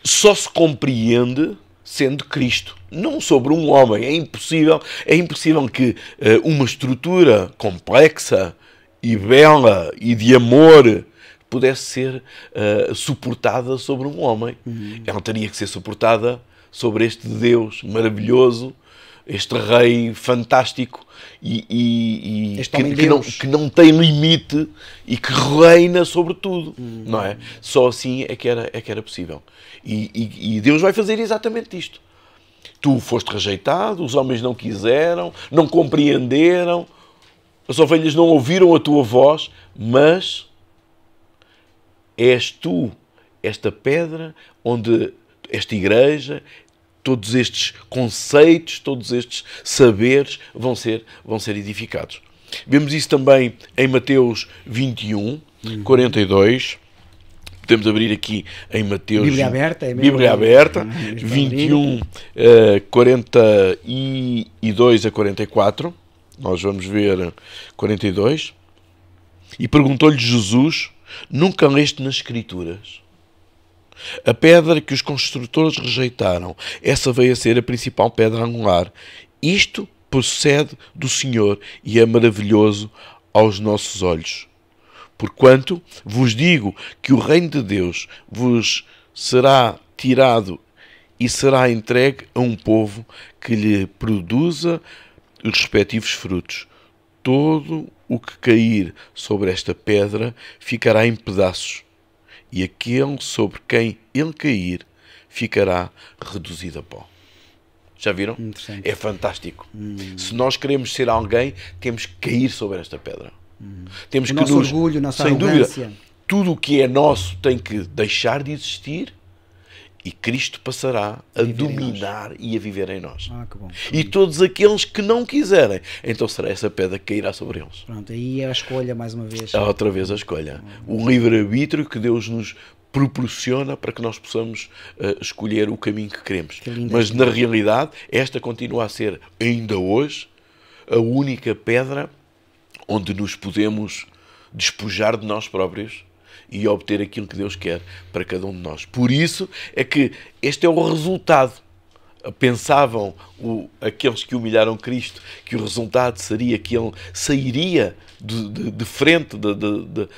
só se compreende sendo Cristo, não sobre um homem. É impossível que uma estrutura complexa e bela e de amor pudesse ser suportada sobre um homem. Ela teria que ser suportada sobre este Deus maravilhoso, este rei fantástico e que não tem limite e que reina sobre tudo, não é? Só assim é que era possível. E Deus vai fazer exatamente isto. Tu foste rejeitado, os homens não quiseram, não compreenderam, as ovelhas não ouviram a tua voz, mas és tu, esta pedra, onde esta igreja, todos estes conceitos, todos estes saberes vão ser edificados. Vemos isso também em Mateus 21, 42. Podemos abrir aqui em Mateus... Bíblia aberta. É Bíblia aberta, 21, 42 a 44. Nós vamos ver 42. E perguntou-lhe Jesus, nunca leste nas Escrituras? A pedra que os construtores rejeitaram, essa veio a ser a principal pedra angular. Isto procede do Senhor e é maravilhoso aos nossos olhos. Porquanto vos digo que o reino de Deus vos será tirado e será entregue a um povo que lhe produza os respectivos frutos. Todo o que cair sobre esta pedra ficará em pedaços, e aquele sobre quem ele cair ficará reduzido a pó. Já viram? É fantástico. Se nós queremos ser alguém, temos que cair sobre esta pedra. Temos o que nosso orgulho, nossa arrogância. Dúvida, tudo o que é nosso tem que deixar de existir e Cristo passará a dominar e a viver em nós. Que bom. E todos aqueles que não quiserem, então será essa pedra que cairá sobre eles. Pronto, aí é a escolha mais uma vez. Outra vez a escolha. O livre-arbítrio que Deus nos proporciona para que nós possamos escolher o caminho que queremos. Mas na realidade, esta continua a ser, ainda hoje, a única pedra onde nos podemos despojar de nós próprios e obter aquilo que Deus quer para cada um de nós. Por isso é que este é o resultado. Pensavam aqueles que humilharam Cristo que o resultado seria que ele sairia de frente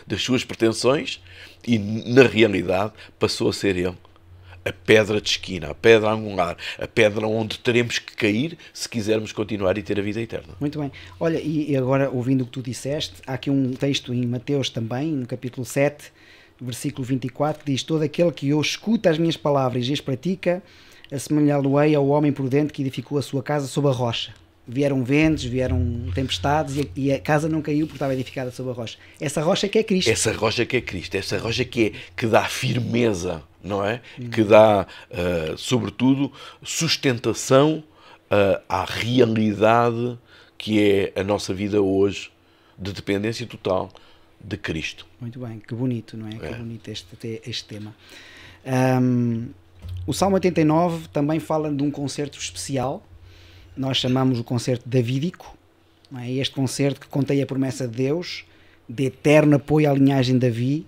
das suas pretensões e, na realidade, passou a ser ele a pedra de esquina, a pedra angular, a pedra onde teremos que cair se quisermos continuar e ter a vida eterna. Muito bem. Olha, e agora, ouvindo o que tu disseste, há aqui um texto em Mateus também, no capítulo 7, versículo 24, que diz: todo aquele que eu escuta as minhas palavras e as pratica, assemelhá-lo-ei ao homem prudente que edificou a sua casa sobre a rocha. Vieram ventos, vieram tempestades e a casa não caiu porque estava edificada sobre a rocha. Essa rocha que é Cristo. Essa rocha que é Cristo, essa rocha que dá firmeza, não é? Que dá, sobretudo, sustentação à realidade que é a nossa vida hoje, de dependência total de Cristo. Muito bem, que bonito, não é? Que bonito este tema. O Salmo 89 também fala de um concerto especial. Nós chamamos o concerto davídico, não é? Este concerto que contém a promessa de Deus de eterno apoio à linhagem de Davi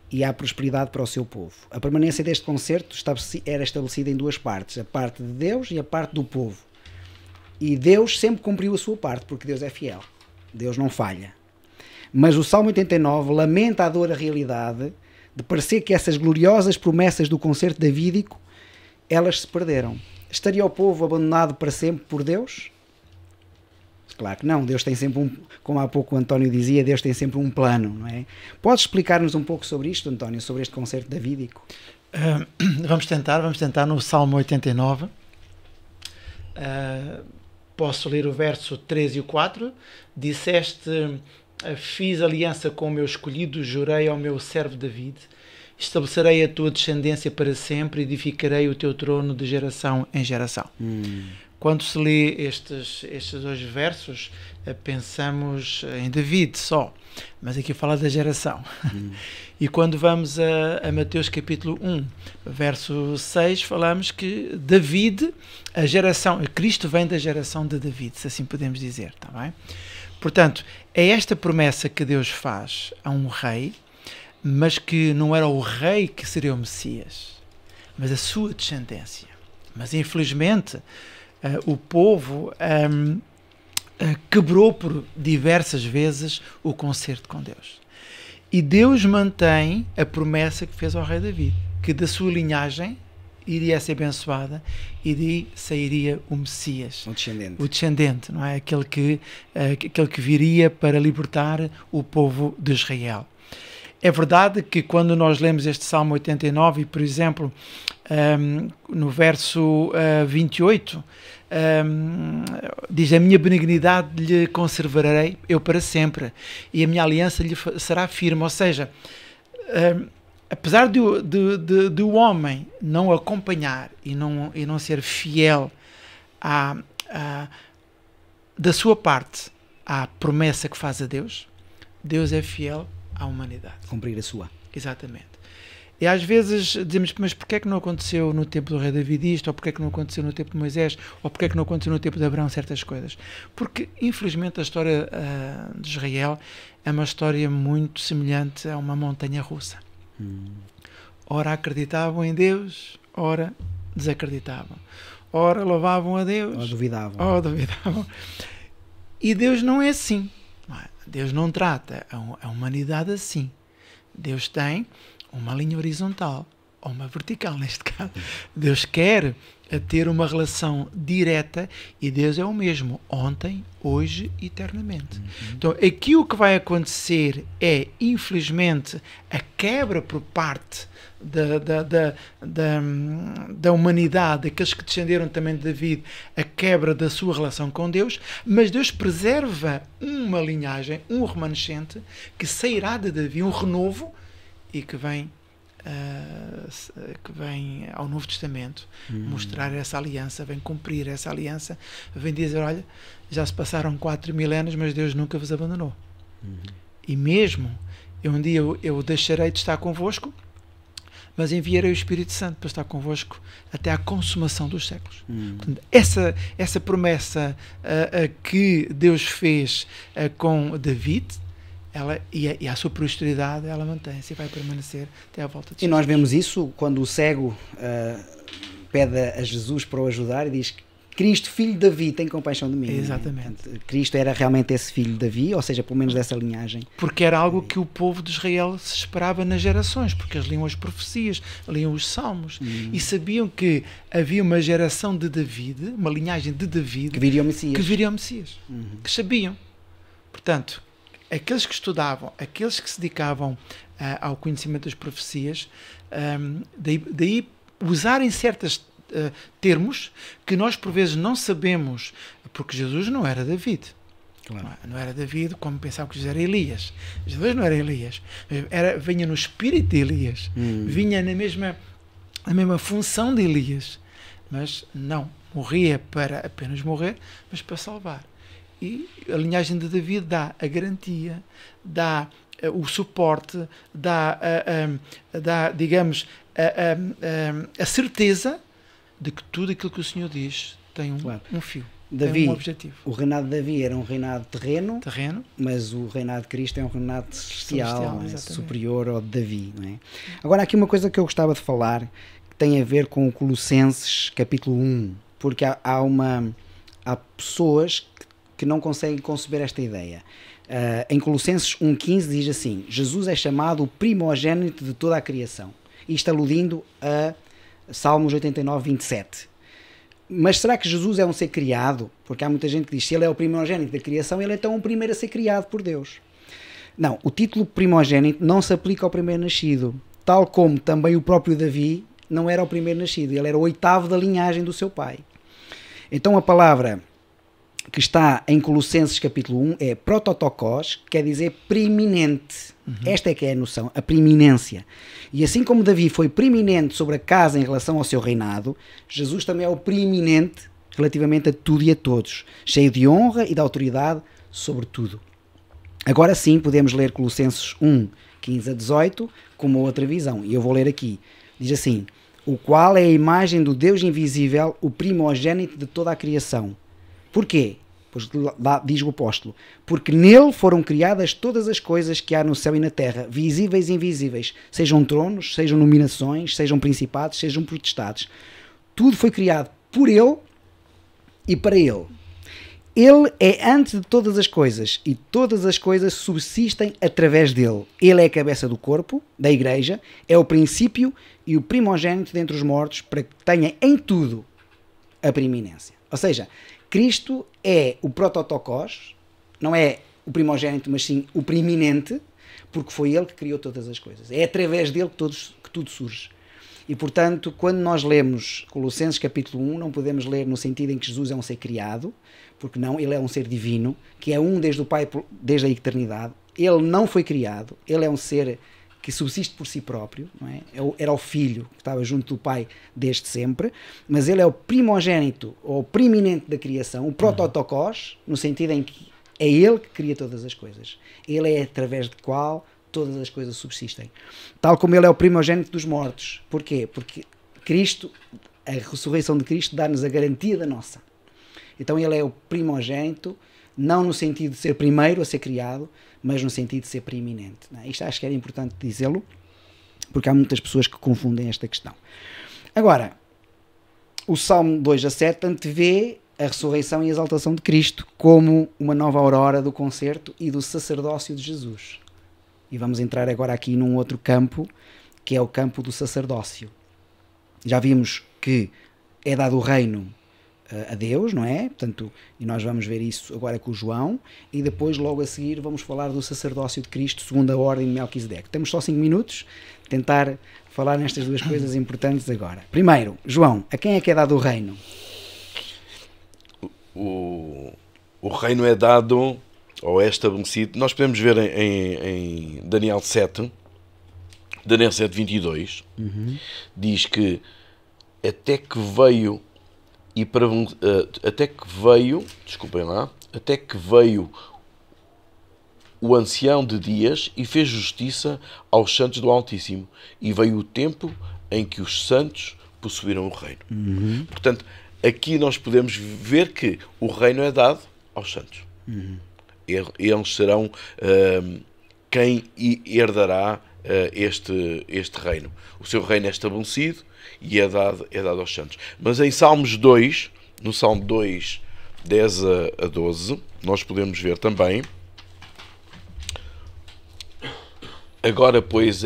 e à prosperidade para o seu povo. A permanência deste concerto era estabelecida em duas partes, a parte de Deus e a parte do povo. E Deus sempre cumpriu a sua parte, porque Deus é fiel. Deus não falha. Mas o Salmo 89 lamenta a dura realidade de parecer que essas gloriosas promessas do concerto davídico, elas se perderam. Estaria o povo abandonado para sempre por Deus? Claro que não. Deus tem sempre como há pouco o António dizia, Deus tem sempre um plano, não é? Podes explicar-nos um pouco sobre isto, António, sobre este concerto davídico? Vamos tentar no Salmo 89. Posso ler o verso 3 e o 4. Disseste: fiz aliança com o meu escolhido, jurei ao meu servo David. Estabelecerei a tua descendência para sempre, edificarei o teu trono de geração em geração. Quando se lê estes dois versos, pensamos em David só, mas aqui fala da geração. E quando vamos a Mateus capítulo 1, verso 6, falamos que David, a geração, Cristo vem da geração de David, se assim podemos dizer, está bem? Portanto, é esta promessa que Deus faz a um rei, mas que não era o rei que seria o Messias, mas a sua descendência. Mas infelizmente o povo quebrou por diversas vezes o concerto com Deus. E Deus mantém a promessa que fez ao rei David, que da sua linhagem iria ser abençoada e daí sairia o Messias, o descendente, não é? Aquele que viria para libertar o povo de Israel. É verdade que quando nós lemos este Salmo 89 e, por exemplo, no verso 28, diz: a minha benignidade lhe conservarei eu para sempre e a minha aliança lhe será firme. Ou seja, apesar de o homem não acompanhar e não ser fiel da sua parte à promessa que faz a Deus, Deus é fiel à humanidade. Cumprir a sua. Exatamente. E às vezes dizemos: mas porquê é que não aconteceu no tempo do rei David isto, ou porquê é que não aconteceu no tempo de Moisés, ou porquê é que não aconteceu no tempo de Abraão certas coisas? Porque, infelizmente, a história de Israel é uma história muito semelhante a uma montanha russa. Ora acreditavam em Deus, ora desacreditavam. Ora louvavam a Deus, ou duvidavam. E Deus não é assim. Deus não trata a humanidade assim. Deus tem uma linha horizontal, ou uma vertical neste caso. Deus quer ter uma relação direta e Deus é o mesmo, ontem, hoje e eternamente. Então, aqui o que vai acontecer é, infelizmente, a quebra por parte da humanidade, daqueles que descenderam também de David, a quebra da sua relação com Deus, mas Deus preserva uma linhagem, um remanescente, que sairá de Davi, um renovo, e que vem ao Novo Testamento mostrar essa aliança, vem cumprir essa aliança, vem dizer: olha, já se passaram 4 milénios, mas Deus nunca vos abandonou. E mesmo um dia eu deixarei de estar convosco, mas enviarei o Espírito Santo para estar convosco até à consumação dos séculos. Portanto, essa promessa que Deus fez com David, e a sua prosperidade, ela mantém-se e vai permanecer até à volta de Jesus. E nós vemos isso quando o cego pede a Jesus para o ajudar e diz: Cristo, filho de Davi, tem compaixão de mim. Exatamente. Portanto, Cristo era realmente esse filho de Davi, ou seja, pelo menos dessa linhagem. Porque era algo que o povo de Israel se esperava nas gerações, porque eles liam as profecias, liam os salmos, e sabiam que havia uma geração de David, uma linhagem de David, Que viria o Messias. que sabiam. Portanto, aqueles que estudavam, aqueles que se dedicavam ao conhecimento das profecias, daí usarem certos termos que nós por vezes não sabemos, porque Jesus não era David. Claro. Não era David como pensava que Jesus era Elias. Jesus não era Elias. Vinha no espírito de Elias. Vinha na mesma função de Elias. Mas não morria para apenas morrer, mas para salvar. E a linhagem de David dá a garantia, dá o suporte, dá digamos, a certeza de que tudo aquilo que o Senhor diz tem um fio, Davi, tem um objetivo. O reinado de Davi era um reinado terreno, mas o reinado de Cristo é um reinado celestial, não é? Exatamente. Superior ao de Davi. Não é? Agora, aqui uma coisa que eu gostava de falar, que tem a ver com Colossenses capítulo 1, porque há pessoas que não conseguem conceber esta ideia. Em Colossenses 1,15 diz assim: Jesus é chamado o primogênito de toda a criação. Isto aludindo a Salmos 89, 27. Mas será que Jesus é um ser criado? Porque há muita gente que diz, se ele é o primogênito da criação, ele é então o primeiro a ser criado por Deus. Não, o título primogênito não se aplica ao primeiro nascido, tal como também o próprio Davi não era o primeiro nascido, ele era o oitavo da linhagem do seu pai. Então a palavra que está em Colossenses capítulo 1 é prototokos, que quer dizer preeminente. Esta é que é a noção, a preeminência. E assim como Davi foi preeminente sobre a casa em relação ao seu reinado, Jesus também é o preeminente relativamente a tudo e a todos, cheio de honra e de autoridade sobre tudo. Agora sim podemos ler Colossenses 1, 15 a 18, com uma outra visão. E eu vou ler aqui. Diz assim: o qual é a imagem do Deus invisível, o primogênito de toda a criação. Porquê? Pois lá diz o apóstolo: porque nele foram criadas todas as coisas que há no céu e na terra, visíveis e invisíveis, sejam tronos, sejam nominações, sejam principados, sejam potestades. Tudo foi criado por ele e para ele. Ele é antes de todas as coisas e todas as coisas subsistem através dele. Ele é a cabeça do corpo, da igreja, é o princípio e o primogênito dentre os mortos, para que tenha em tudo a preeminência. Ou seja, Cristo é o prototokos, não é o primogênito, mas sim o preeminente, porque foi ele que criou todas as coisas. É através dele que tudo surge. E, portanto, quando nós lemos Colossenses capítulo 1, não podemos ler no sentido em que Jesus é um ser criado, porque não, ele é um ser divino, que é um desde o Pai, desde a eternidade. Ele não foi criado, ele é um ser que subsiste por si próprio, não é? Era o Filho que estava junto do Pai desde sempre, mas ele é o primogênito, ou preeminente da criação, o prototokos, no sentido em que é ele que cria todas as coisas. Ele é através de qual todas as coisas subsistem. Tal como ele é o primogênito dos mortos. Porquê? Porque Cristo, a ressurreição de Cristo, dá-nos a garantia da nossa. Então ele é o primogênito, não no sentido de ser primeiro a ser criado, mas no sentido de ser preeminente. Isto acho que era importante dizê-lo, porque há muitas pessoas que confundem esta questão. Agora, o Salmo 2 a 7 antevê a ressurreição e a exaltação de Cristo como uma nova aurora do concerto e do sacerdócio de Jesus. E vamos entrar agora aqui num outro campo, que é o campo do sacerdócio. Já vimos que é dado o reino a Deus, não é? Portanto, e nós vamos ver isso agora com o João, e depois, logo a seguir, vamos falar do sacerdócio de Cristo, segundo a ordem de Melquisedeque. Temos só 5 minutos, tentar falar nestas duas coisas importantes agora. Primeiro, João, a quem é que é dado o reino? O reino é dado, ou é estabelecido, nós podemos ver em Daniel 7, 22, diz que até que veio o ancião de dias e fez justiça aos santos do Altíssimo, e veio o tempo em que os santos possuíram o reino. Portanto, aqui nós podemos ver que o reino é dado aos santos. Eles serão quem herdará este reino. O seu reino é estabelecido e é dado aos santos. Mas em Salmos 2, no Salmo 2, 10 a 12, nós podemos ver também: Agora, pois,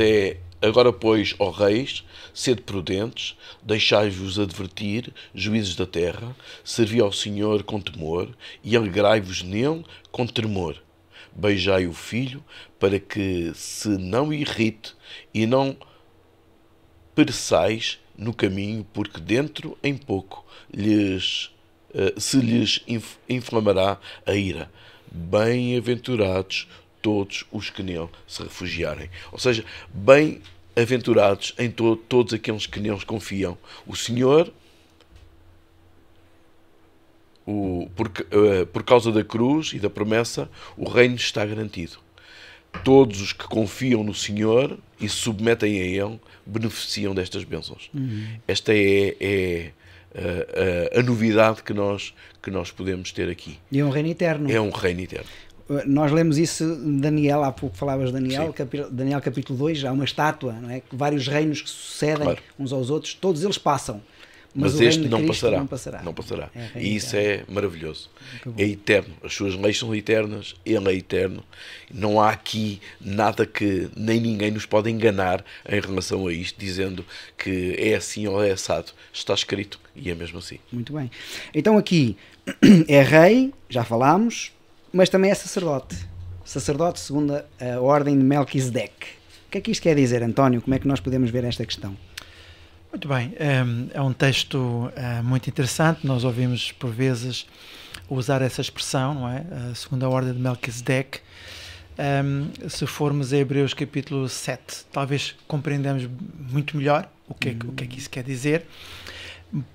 ó reis, sede prudentes, deixai-vos advertir, juízes da terra, servi ao Senhor com temor, e alegrai-vos nele com tremor. Beijai o filho, para que se não irrite, e não pereçais no caminho, porque dentro em pouco se lhes inflamará a ira. Bem-aventurados todos os que nele se refugiarem. Ou seja, bem-aventurados em todos aqueles que neles confiam. O Senhor, por causa da cruz e da promessa, o reino está garantido. Todos os que confiam no Senhor e se submetem a Ele beneficiam destas bênçãos. Esta é a novidade que nós podemos ter aqui. E é um reino eterno. É um reino eterno. Nós lemos isso em Daniel, há pouco falavas de Daniel, Daniel capítulo 2, há uma estátua, não é? Vários reinos que sucedem uns aos outros, todos eles passam. Mas este não passará. Não passará. E isso é maravilhoso. É eterno. As suas leis são eternas, ele é eterno. Não há aqui nada que nem ninguém nos pode enganar em relação a isto, dizendo que é assim ou é assado. Está escrito e é mesmo assim. Muito bem. Então aqui é rei, já falámos, mas também é sacerdote. Sacerdote segundo a ordem de Melquisedeque. O que é que isto quer dizer, António? Como é que nós podemos ver esta questão? Muito bem, é um texto muito interessante. Nós ouvimos por vezes usar essa expressão, não é? A segunda ordem de Melquisedeque. Se formos a Hebreus capítulo 7, talvez compreendamos muito melhor o que é que isso quer dizer,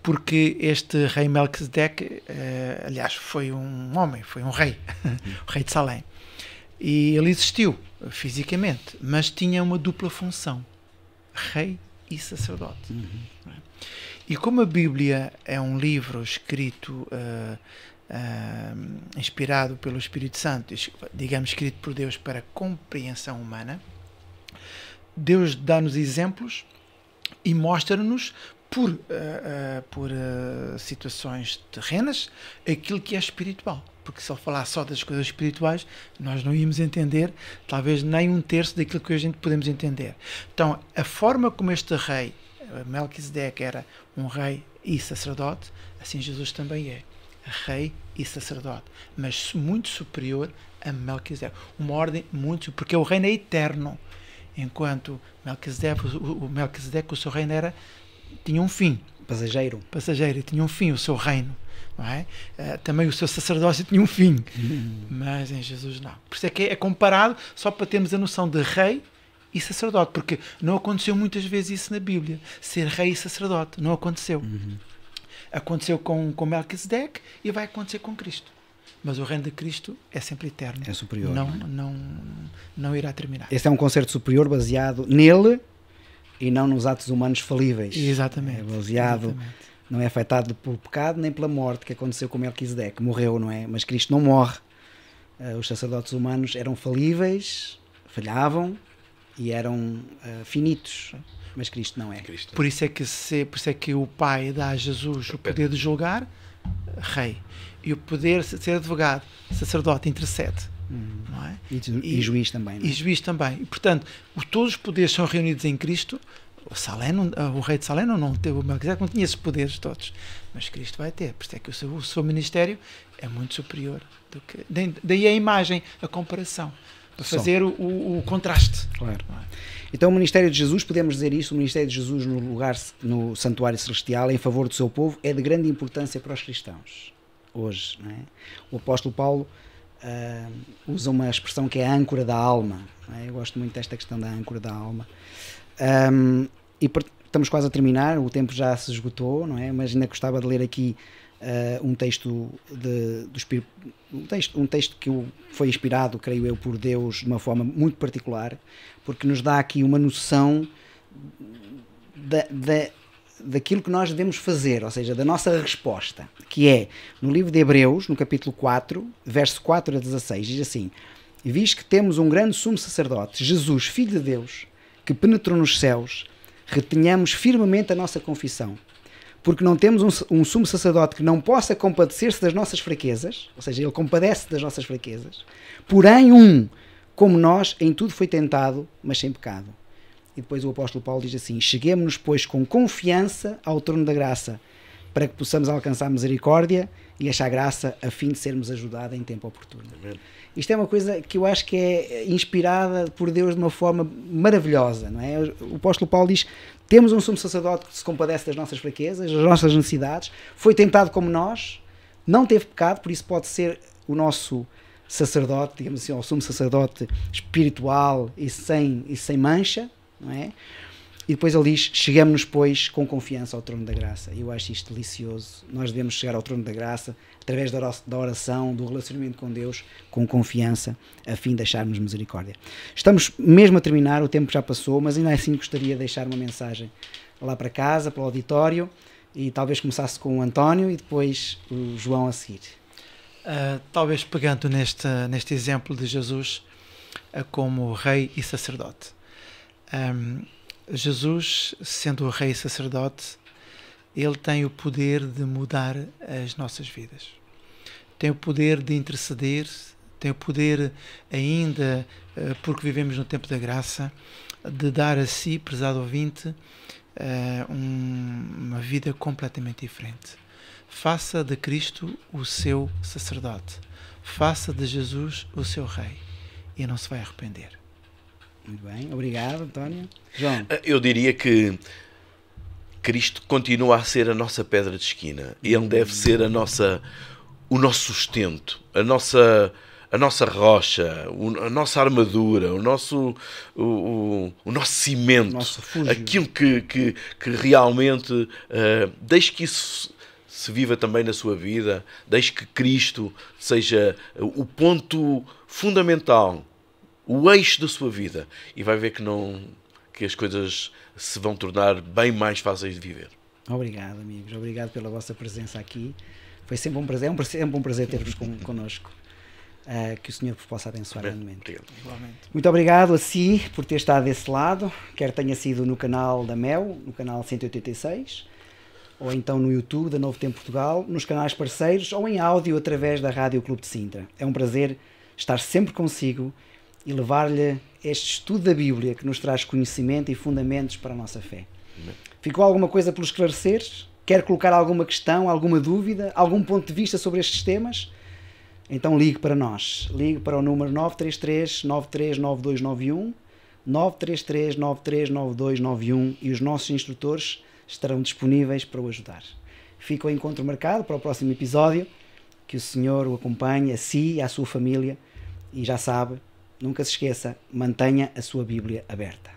porque este rei Melquisedeque, aliás, foi um homem, foi um rei, o rei de Salém. E ele existiu fisicamente, mas tinha uma dupla função: rei e sacerdote. E como a Bíblia é um livro escrito, inspirado pelo Espírito Santo, digamos, escrito por Deus para compreensão humana, Deus dá-nos exemplos e mostra-nos por situações terrenas aquilo que é espiritual. Porque se ele falar só das coisas espirituais, nós não íamos entender talvez nem um terço daquilo que a gente podemos entender. Então, a forma como este rei, Melquisedeque, era um rei e sacerdote, assim Jesus também é rei e sacerdote, mas muito superior a Melquisedeque. Uma ordem muito, porque o reino é eterno, enquanto Melquisedeque, o seu reino tinha um fim. Passageiro, tinha um fim o seu reino. Não é? Também o seu sacerdócio tinha um fim, mas em Jesus não. Por isso é que é comparado, só para termos a noção de rei e sacerdote, porque não aconteceu muitas vezes isso na Bíblia, ser rei e sacerdote, não aconteceu. Aconteceu com Melquisedeque e vai acontecer com Cristo, mas o reino de Cristo é sempre eterno, é superior, não irá terminar. Este é um concerto superior baseado nele e não nos atos humanos falíveis. Exatamente. É baseado, não é afetado pelo pecado nem pela morte, que aconteceu com Melquisedeque. Morreu, não é? Mas Cristo não morre. Os sacerdotes humanos eram falíveis, falhavam e eram finitos. Mas Cristo não é. Por isso é que o Pai dá a Jesus o poder de julgar, rei, e o poder de ser advogado, sacerdote, intercede. Não é? E juiz também. Não é? E juiz também. E, portanto, todos os poderes são reunidos em Cristo. O rei de Salém não teve, o Melquisedeque não tinha esses poderes todos, mas Cristo vai ter. Por isso é que o seu ministério é muito superior do que, daí a imagem, a comparação, para fazer o contraste. Claro. Então o ministério de Jesus, podemos dizer isso, o ministério de Jesus no santuário celestial em favor do seu povo é de grande importância para os cristãos hoje, não é? O apóstolo Paulo usa uma expressão que é a âncora da alma, não é? Eu gosto muito desta questão da âncora da alma. E estamos quase a terminar, o tempo já se esgotou, não é? Mas ainda gostava de ler aqui um texto um texto que foi inspirado, creio eu, por Deus de uma forma muito particular, porque nos dá aqui uma noção daquilo que nós devemos fazer, ou seja, da nossa resposta, que é no livro de Hebreus, no capítulo 4, verso 4 a 16, diz assim: visto que temos um grande sumo sacerdote, Jesus, Filho de Deus, que penetrou nos céus, retenhamos firmemente a nossa confissão, porque não temos um sumo sacerdote que não possa compadecer-se das nossas fraquezas, ou seja, ele compadece das nossas fraquezas, porém como nós, em tudo foi tentado, mas sem pecado. E depois o apóstolo Paulo diz assim: cheguemo-nos, pois, com confiança ao trono da graça, para que possamos alcançar misericórdia e achar graça, a fim de sermos ajudados em tempo oportuno. Amém. Isto é uma coisa que eu acho que é inspirada por Deus de uma forma maravilhosa, não é? O apóstolo Paulo diz: temos um sumo sacerdote que se compadece das nossas fraquezas, das nossas necessidades, foi tentado como nós, não teve pecado, por isso pode ser o nosso sacerdote, digamos assim, o sumo sacerdote espiritual e sem mancha, não é? E depois ele diz: chegamos-nos, pois, com confiança ao trono da graça. E eu acho isto delicioso. Nós devemos chegar ao trono da graça através da oração, do relacionamento com Deus, com confiança, a fim de acharmos misericórdia. Estamos mesmo a terminar, o tempo já passou, mas ainda assim gostaria de deixar uma mensagem lá para casa, para o auditório, e talvez começasse com o António e depois o João a seguir. Talvez pegando neste exemplo de Jesus como rei e sacerdote. Jesus, sendo o rei e sacerdote, ele tem o poder de mudar as nossas vidas. Tem o poder de interceder, tem o poder ainda, porque vivemos no tempo da graça, de dar a si, prezado ouvinte, uma vida completamente diferente. Faça de Cristo o seu sacerdote. Faça de Jesus o seu rei. E não se vai arrepender. Muito bem, obrigado, António. João? Eu diria que Cristo continua a ser a nossa pedra de esquina. Ele deve ser o nosso sustento, a nossa rocha, a nossa armadura, o nosso cimento, aquilo que realmente deixe que isso se viva também na sua vida, deixe que Cristo seja o ponto fundamental, o eixo da sua vida, e vai ver que as coisas se vão tornar bem mais fáceis de viver. Obrigado, amigos. Obrigado pela vossa presença aqui. Foi sempre um prazer. É sempre um prazer ter-vos connosco. Que o Senhor vos possa abençoar grandemente. Muito obrigado a si por ter estado desse lado, quer tenha sido no canal da Mel, no canal 186, ou então no YouTube da Novo Tempo Portugal, nos canais parceiros, ou em áudio através da Rádio Clube de Sintra. É um prazer estar sempre consigo e levar-lhe este estudo da Bíblia que nos traz conhecimento e fundamentos para a nossa fé. Ficou alguma coisa por esclarecer? Quer colocar alguma questão, alguma dúvida, algum ponto de vista sobre estes temas? Então ligue para nós. Ligue para o número 933-939291, 933-939291 e os nossos instrutores estarão disponíveis para o ajudar. Fica o encontro marcado para o próximo episódio. Que o Senhor o acompanhe, a si e à sua família. E já sabe, nunca se esqueça, mantenha a sua Bíblia aberta.